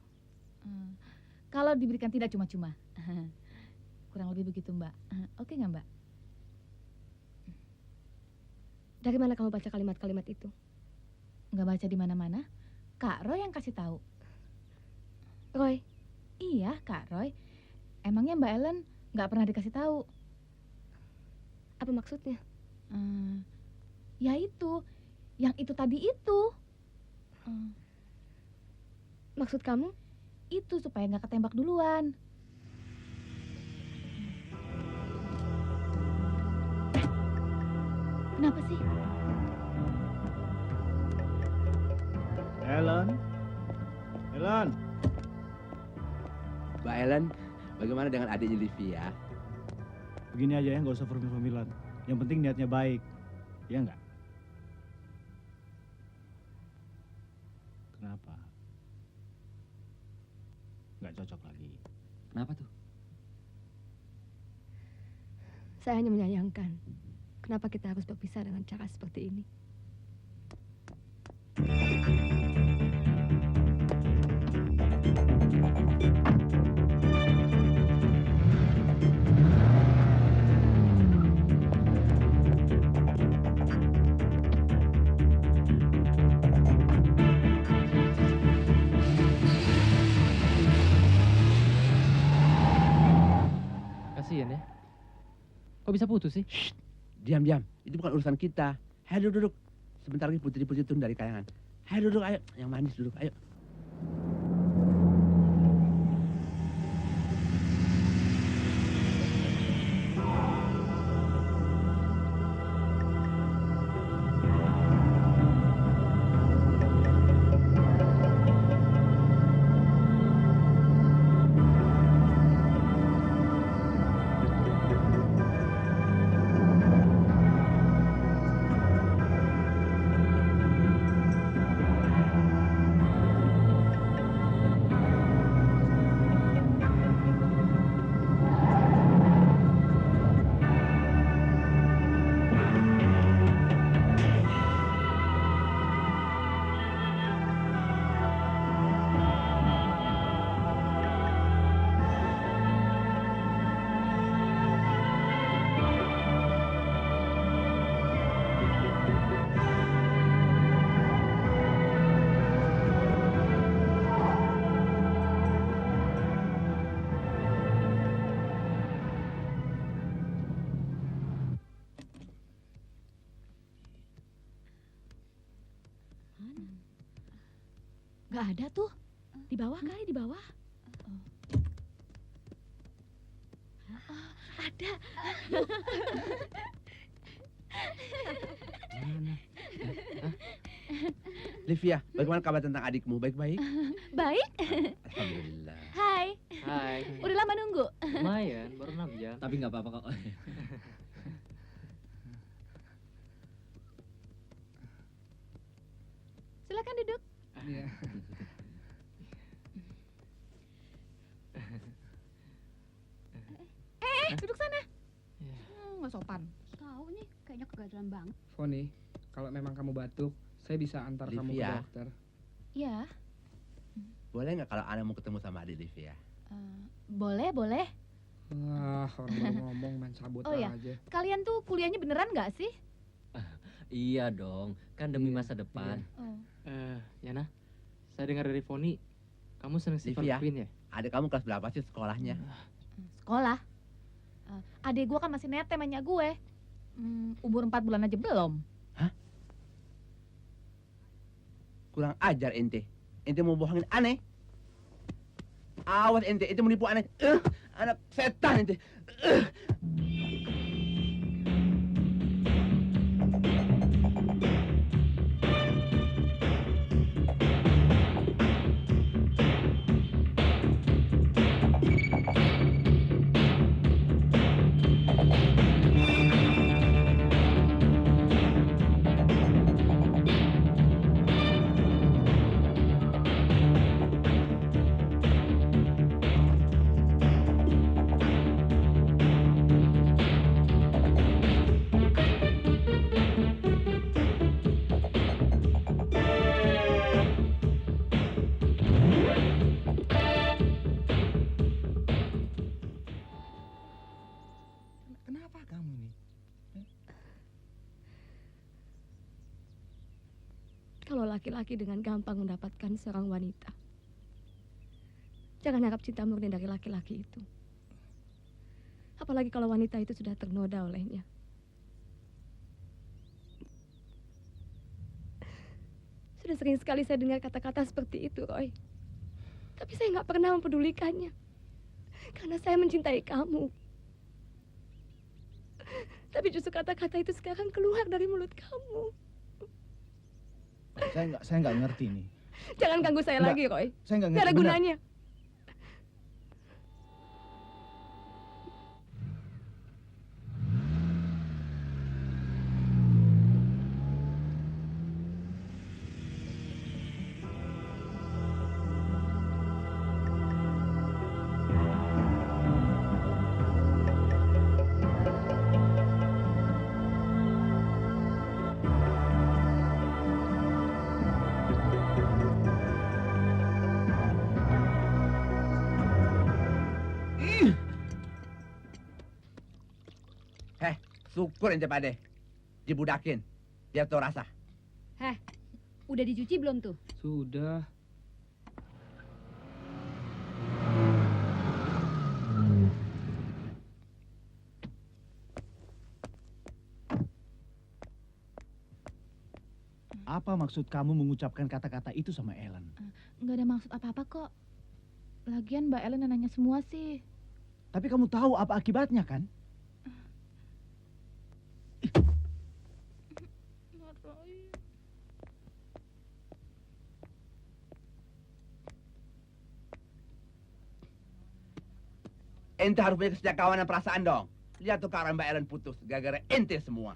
Kalau diberikan tidak cuma-cuma. Kurang lebih begitu, Mbak. Oke nggak, Mbak? Dari mana kamu baca kalimat-kalimat itu? Nggak baca di mana-mana. Kak Roy yang kasih tahu. Roy? Iya, Kak Roy. Emangnya Mbak Ellen nggak pernah dikasih tahu? Apa maksudnya? Ya itu, yang itu tadi itu. Maksud kamu? Itu supaya nggak ketembak duluan. Kenapa sih? Ellen? Ellen? Mbak Ellen, bagaimana dengan adiknya Livia? Begini aja ya, nggak usah formil-formilan. Yang penting niatnya baik. Iya nggak? Kenapa? nggak cocok lagi. Kenapa tuh? Saya hanya menyayangkan kenapa kita harus berpisah dengan cara seperti ini. Kasian ya. Kok bisa putus sih? Diam. Itu bukan urusan kita. Ayo duduk. Sebentar lagi putri-putri turun dari kayangan. Ayo duduk, ayo. Yang manis duduk, ayo. Nggak ada tuh. Di bawah kali, di bawah. Ada. Mana? Livia, bagaimana kabar tentang adikmu? Baik-baik? Baik. Alhamdulillah. Hai. Hai. Udah lama nunggu? Lumayan, baru 6 jam. Tapi nggak apa-apa kok. Silakan duduk. Iya. Duduk sana. Nggak sopan. Tahu nih, kayaknya kegagalan banget. Foni, kalau memang kamu batuk, saya bisa antar kamu ke Livia. dokter. Iya. Boleh nggak kalau Ana mau ketemu sama adik Livia? Boleh, boleh. Wah, orang baru ngomong main sabut Oh ya, aja. kalian tuh kuliahnya beneran nggak sih? Iya dong, kan demi masa depan. Oh. Yana, saya dengar dari Foni, kamu sering Stephen Livia, Queen ya? adik kamu kelas berapa sih sekolahnya? Sekolah. Adik gue kan masih netek banyak gue. Umur 4 bulan aja belum. Kurang ajar ente. Ente mau bohongin aneh. Awas ente mau nipu aneh. Anak setan ente. Kenapa kamu nih? Kalau laki-laki dengan gampang mendapatkan seorang wanita, jangan harap cinta murni dari laki-laki itu. Apalagi kalau wanita itu sudah ternoda olehnya. Sudah sering sekali saya dengar kata-kata seperti itu, Roy. Tapi saya nggak pernah mempedulikannya. Karena saya mencintai kamu. Tapi justru kata-kata itu sekarang keluar dari mulut kamu. Saya nggak ngerti nih. Jangan ganggu saya Nggak, lagi, Roy. Saya nggak Nggak ngerti. ada benar. gunanya. Syukur ente Pak De. Dibudakin. Biar tau rasa. Heh, udah dicuci belum tuh? Sudah. Apa maksud kamu mengucapkan kata-kata itu sama Ellen? Nggak ada maksud apa-apa kok. Lagian Mbak Ellen nanya semua sih. Tapi kamu tahu apa akibatnya kan? Ente harus punya kesetiakawanan perasaan dong. Lihat tuh karena Mbak Ellen putus. Gara-gara ente semua.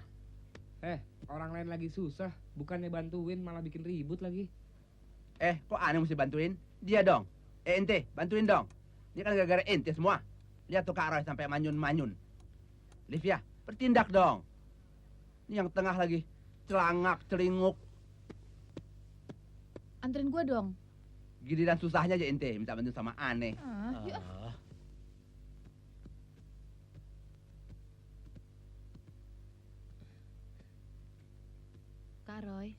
Orang lain lagi susah. Bukannya bantuin, malah bikin ribut lagi. Kok aneh mesti bantuin? Dia dong. Ente, bantuin dong. Ini kan gara-gara ente semua. Lihat tuh Kak Roy sampai manyun-manyun. Livia, bertindak dong. Ini yang tengah lagi celangak, celinguk. Anterin gue dong. Giliran susahnya aja ente minta bantuin sama aneh. Yuk. Kak Roy,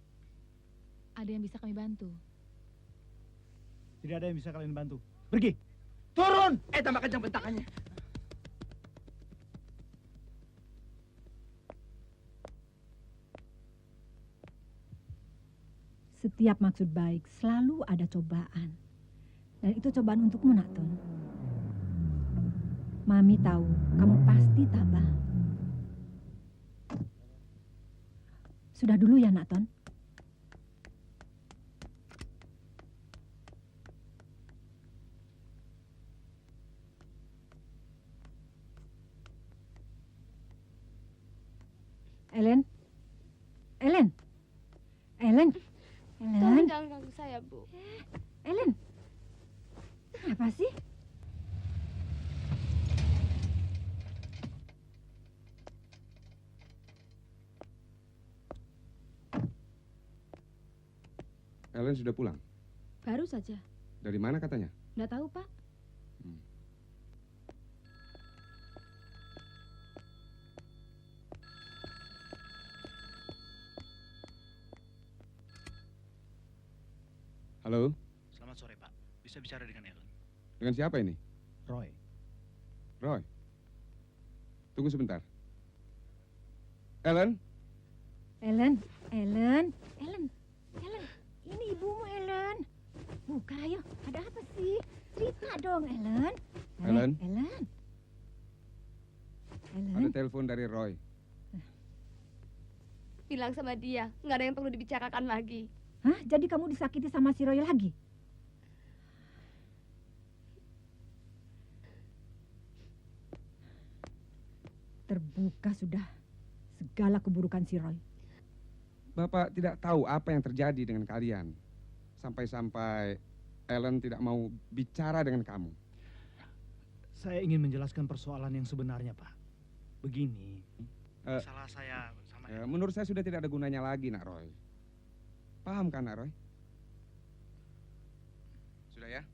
ada yang bisa kami bantu? Tidak ada yang bisa kalian bantu. Pergi. Turun! Tambah kencang bentakannya. Setiap maksud baik selalu ada cobaan. Dan itu cobaan untukmu, Nakton. Mami tahu kamu pasti tabah. Sudah dulu ya, Nakton. Ellen? Ellen? Ellen? Tolong jangan ganggu saya, Bu. Ellen? Apa sih? Ellen sudah pulang? Baru saja. Dari mana katanya? Nggak tahu, Pak. Halo? Selamat sore, Pak. Bisa bicara dengan Ellen. Dengan siapa ini? Roy. Roy? Tunggu sebentar. Ellen? Ellen? Ellen? Ellen? Ellen? Ini ibumu, Ellen. Buka, ayo. Ada apa sih? Cerita dong, Ellen. Ellen? Ellen? Ada telepon dari Roy. Bilang sama dia, nggak ada yang perlu dibicarakan lagi. Hah? Jadi kamu disakiti sama si Roy lagi? Terbuka sudah segala keburukan si Roy. Bapak tidak tahu apa yang terjadi dengan kalian. Sampai-sampai Ellen tidak mau bicara dengan kamu. Saya ingin menjelaskan persoalan yang sebenarnya, Pak. Begini, salah saya sama menurut saya sudah tidak ada gunanya lagi, Nak Roy. Paham kan, Nak Roy? Sudah ya?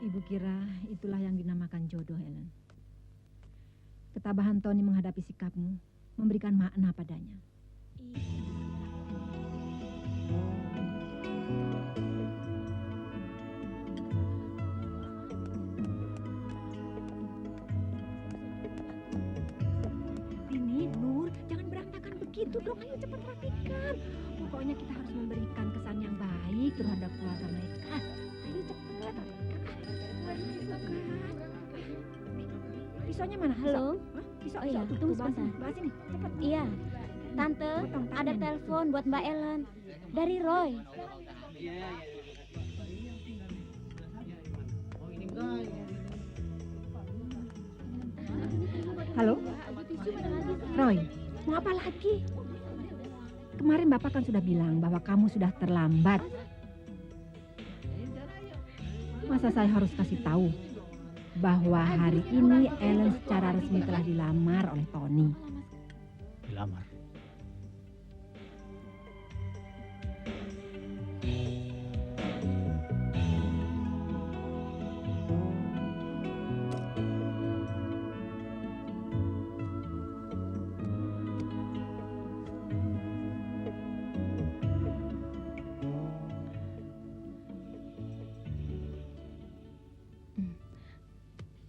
Ibu kira itulah yang dinamakan jodoh, Ellen. Ketabahan Tony menghadapi sikapmu memberikan makna padanya. Ini, Nur, jangan berantakan begitu dong. Ayo cepat rapikan. Pokoknya kita harus memberikan kesan yang baik terhadap keluarga mereka. Ayo cepat rapikan. Pisaunya mana? Halo? Pisau, Oh iya, tuh, tunggu bahas sebentar. bahas ini, cepat. Iya, Tante, ada telepon buat Mbak Ellen dari Roy. Halo? Roy, mau apa lagi? Kemarin Bapak kan sudah bilang bahwa kamu sudah terlambat. Masa saya harus kasih tahu bahwa hari ini Ellen secara resmi telah dilamar oleh Tony. Dilamar?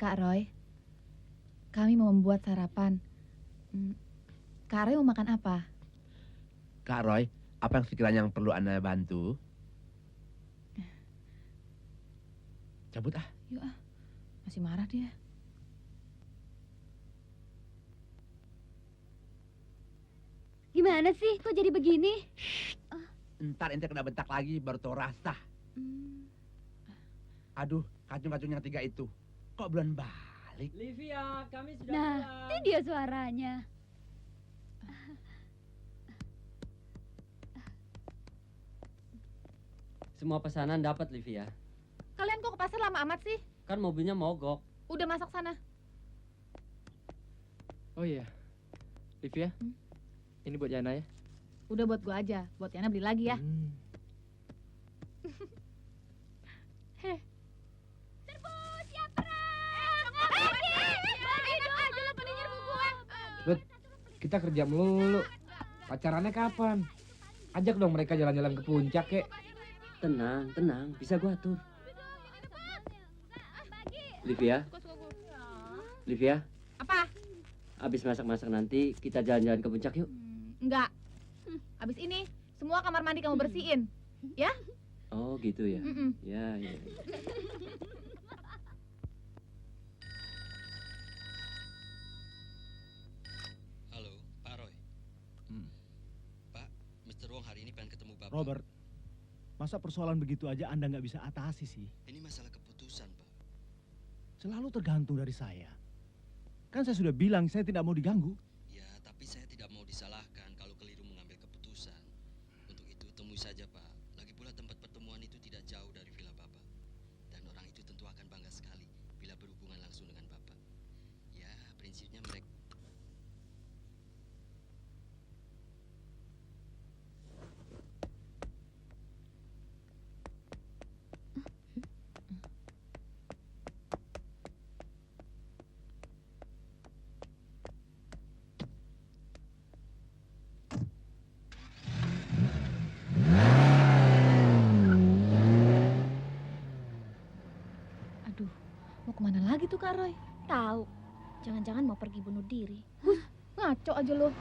Kak Roy, kami mau membuat sarapan. Kak Roy mau makan apa? Kak Roy, apa yang sekiranya yang perlu Anda bantu? Cabut ah. Yuk ah, masih marah dia. Gimana sih? Kok jadi begini? Ntar ente kena bentak lagi baru tau rasa. Aduh, kacung-kacung yang 3 itu. Kok belum balik? Livia, kami sudah Nah, pulang. ini dia suaranya. Semua pesanan dapat, Livia. Kalian kok ke pasar lama amat sih? Kan mobilnya mogok. Udah masak sana. Oh iya. Livia, ini buat Yana ya. Udah buat gua aja. Buat Yana beli lagi ya. Lut, kita kerja melulu. Pacarannya kapan? Ajak dong mereka jalan-jalan ke puncak, kek. Tenang, tenang. Bisa gua atur. Livia? Livia? Apa? Abis masak-masak nanti kita jalan-jalan ke puncak yuk. Enggak. Abis ini semua kamar mandi kamu bersihin. Ya? Oh gitu ya. Mm-mm. Ya, ya. Halo, Pak Roy. Pak, Mr. Wong hari ini pengen ketemu Bapak. Robert, masa persoalan begitu aja Anda nggak bisa atasi sih? Ini masalah keputusan, Pak. Selalu tergantung dari saya. Kan saya sudah bilang saya tidak mau diganggu. Ya, tapi saya tidak mau disalahkan kalau keliru mengambil keputusan. Untuk itu temui saja, Pak. Lagi pula tempat pertemuan itu tidak jauh dari villa Bapak. Dan orang itu tentu akan bangga sekali bila berhubungan langsung dengan Bapak. Ya, prinsipnya mereka... Aduh, mau kemana lagi tuh Kak Roy? Tahu. Jangan-jangan mau pergi bunuh diri. Ngaco aja lo.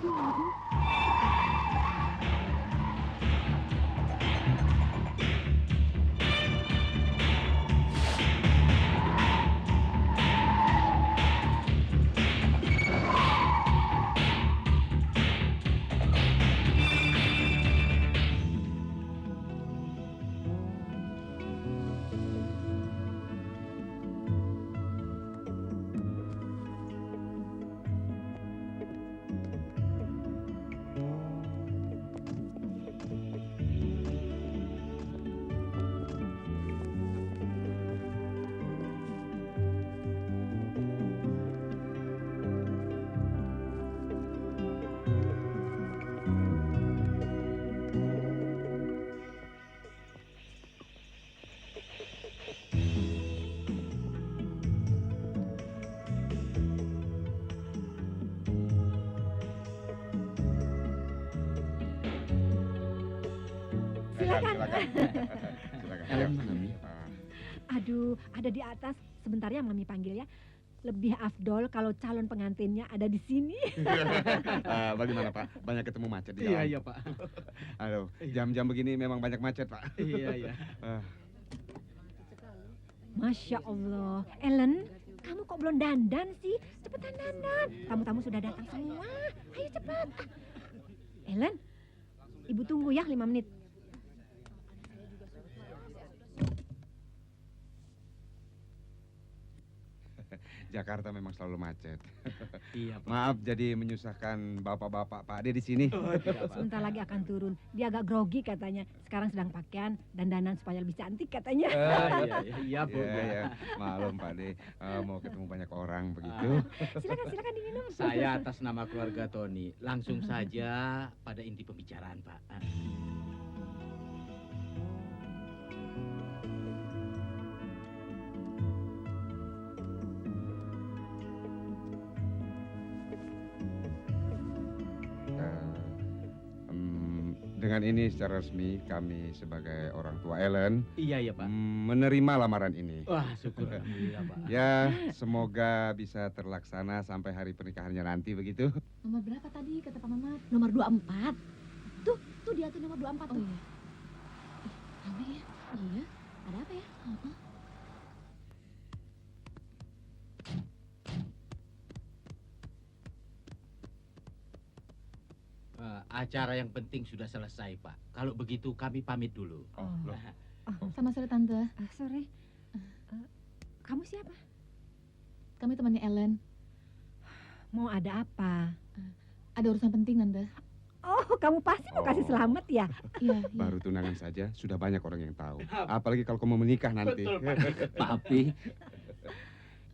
Silakan. Silakan. Aduh, ada di atas. Sebentar ya Mami panggil ya. Lebih afdol kalau calon pengantinnya ada di sini. Bagaimana Pak? Banyak ketemu macet di jalan? Iya Pak. Aduh, jam-jam begini memang banyak macet Pak. Iya. Masya Allah. Ellen, kamu kok belum dandan sih? Cepetan dandan. Tamu-tamu sudah datang semua. Ayo cepat. Ellen, Ibu tunggu ya 5 menit. Jakarta memang selalu macet. Iya, Pak. Maaf jadi menyusahkan bapak-bapak Pak Ade di sini. Sebentar lagi akan turun. Dia agak grogi katanya. Sekarang sedang pakaian dan dandan supaya lebih cantik katanya. Iya, Bu. Iya. Malum Pak Ade, mau ketemu banyak orang begitu. Silakan diminum. Saya atas nama keluarga Tony langsung saja pada inti pembicaraan, Pak. Dengan ini secara resmi kami sebagai orang tua Ellen Iya, Pak. Menerima lamaran ini. Wah, syukur alhamdulillah, Pak. Ya, semoga bisa terlaksana sampai hari pernikahannya nanti begitu. Nomor berapa tadi kata Pak Mamat? Nomor 24. Tuh dia tuh nomor 24 tuh. Oh iya. Rame ya? Iya. Ada apa ya? Acara yang penting sudah selesai, Pak. Kalau begitu kami pamit dulu. Sama sore Tante. Sore. Kamu siapa? Kami temannya Ellen. Mau ada apa? Ada urusan penting Tante. Oh, kamu pasti mau kasih selamat ya? Iya. Baru tunangan saja sudah banyak orang yang tahu. Apalagi kalau kamu menikah nanti. Betul, Pak. Papi.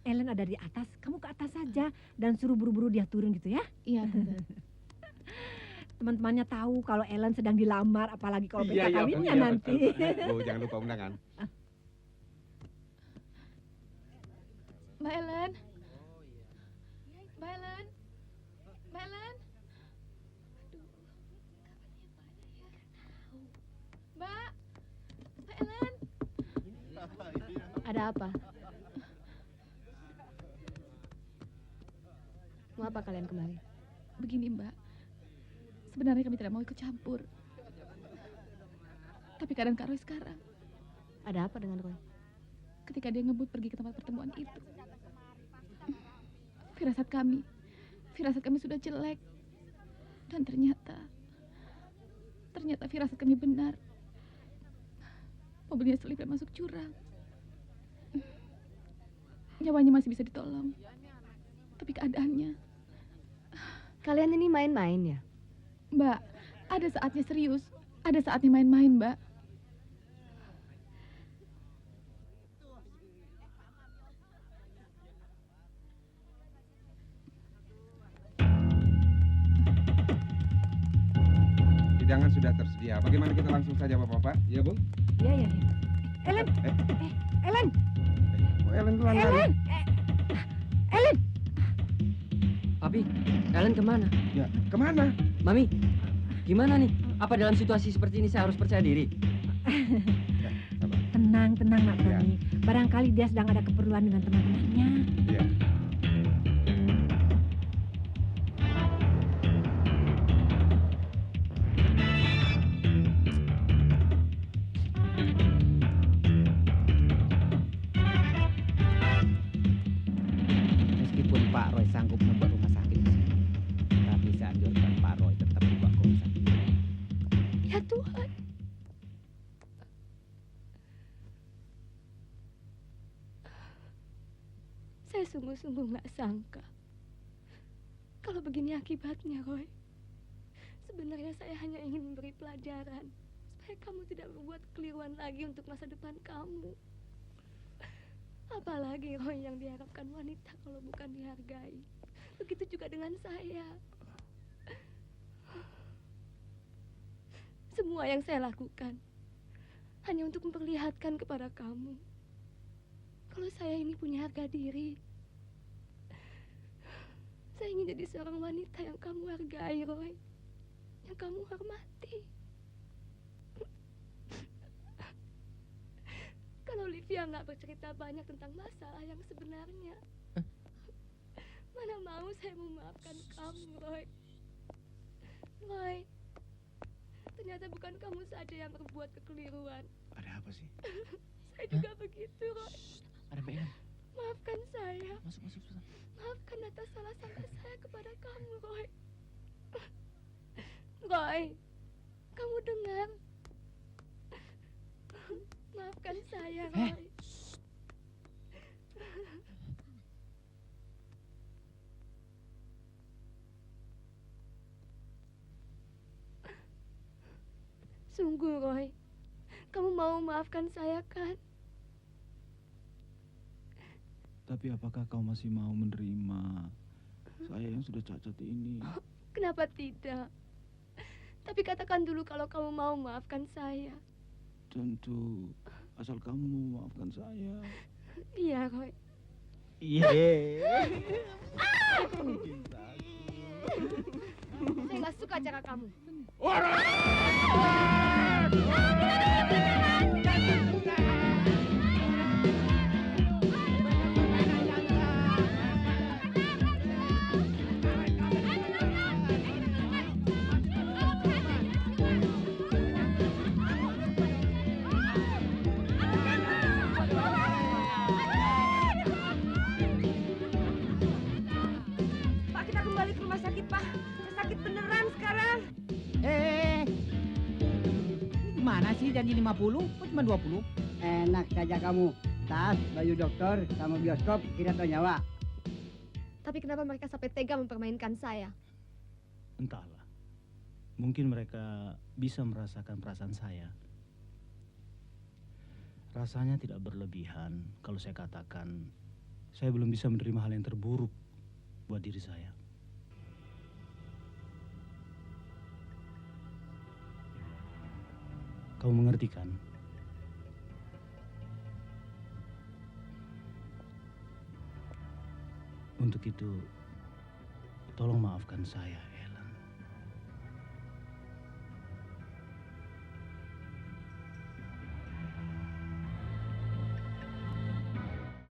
Ellen ada di atas, kamu ke atas saja dan suruh buru-buru dia turun gitu ya? Iya, Tante. Teman-temannya tahu kalau Ellen sedang dilamar, apalagi kalau pesta Iya, kawinnya iya, nanti. Bu, jangan lupa undangan. Mbak Ellen. Mbak Ellen. Mbak Ellen. Mbak. Mbak Ellen. Ada apa? Mau apa kalian kemari? Begini Mbak, sebenarnya kami tidak mau ikut campur. Tapi keadaan Kak Roy sekarang. Ada apa dengan Roy? Ketika dia ngebut pergi ke tempat pertemuan itu. Firasat kami sudah jelek. Dan ternyata firasat kami benar. Mobilnya selip dan masuk jurang. Nyawanya masih bisa ditolong. Tapi keadaannya... Kalian ini main-main ya? Mbak, ada saatnya serius, ada saatnya main-main, Mbak. Hidangan sudah tersedia. Bagaimana kita langsung saja, Bapak-bapak? Ya, Bu? Iya. Ellen. Ellen. Ellen keluar. Ellen. Ellen. Papi, Ellen kemana? Ya, kemana? Mami, gimana nih? Apa dalam situasi seperti ini saya harus percaya diri? Tenang, Nak Tony. Barangkali dia sedang ada keperluan dengan teman-temannya. Iya. Meskipun Pak Roy sanggup membuat rumah sakit di sini, tapi saya anjurkan Pak Roy tetap dibawa ke rumah sakit. Ya Tuhan. Saya sungguh-sungguh nggak sangka kalau begini akibatnya, Roy. Sebenarnya saya hanya ingin memberi pelajaran supaya kamu tidak berbuat kekeliruan lagi untuk masa depan kamu. Apalagi Roy yang diharapkan wanita kalau bukan dihargai. Begitu juga dengan saya. Semua yang saya lakukan hanya untuk memperlihatkan kepada kamu kalau saya ini punya harga diri. Saya ingin jadi seorang wanita yang kamu hargai, Roy. Yang kamu hormati. Kalau Livia nggak bercerita banyak tentang masalah yang sebenarnya, mana mau saya memaafkan kamu, Roy. Roy, ternyata bukan kamu saja yang berbuat kekeliruan. Ada apa sih? Saya juga begitu, Roy. Ada Mbak Ellen. Maafkan saya. Masuk. Maafkan atas salah sangka saya kepada kamu, Roy. Roy, kamu dengar? Maafkan saya, Roy. Sungguh, Roy. Kamu mau maafkan saya, kan? Tapi apakah kau masih mau menerima saya yang sudah cacat ini? Kenapa tidak? Tapi katakan dulu kalau kamu mau maafkan saya. Tentu, asal kamu mau memaafkan saya. Iya, Roy. Iya. Saya nggak suka cara kamu. Pak, kita kembali ke rumah sakit, Pak. Saya sakit beneran sekarang. Gimana sih janji 50? Kok cuma 20? Enak saja kamu. Tas, baju dokter, sama bioskop, kira tahu nyawa. Tapi kenapa mereka sampai tega mempermainkan saya? Entahlah. Mungkin mereka bisa merasakan perasaan saya. Rasanya tidak berlebihan kalau saya katakan saya belum bisa menerima hal yang terburuk buat diri saya. Kau mengerti kan? Untuk itu, tolong maafkan saya.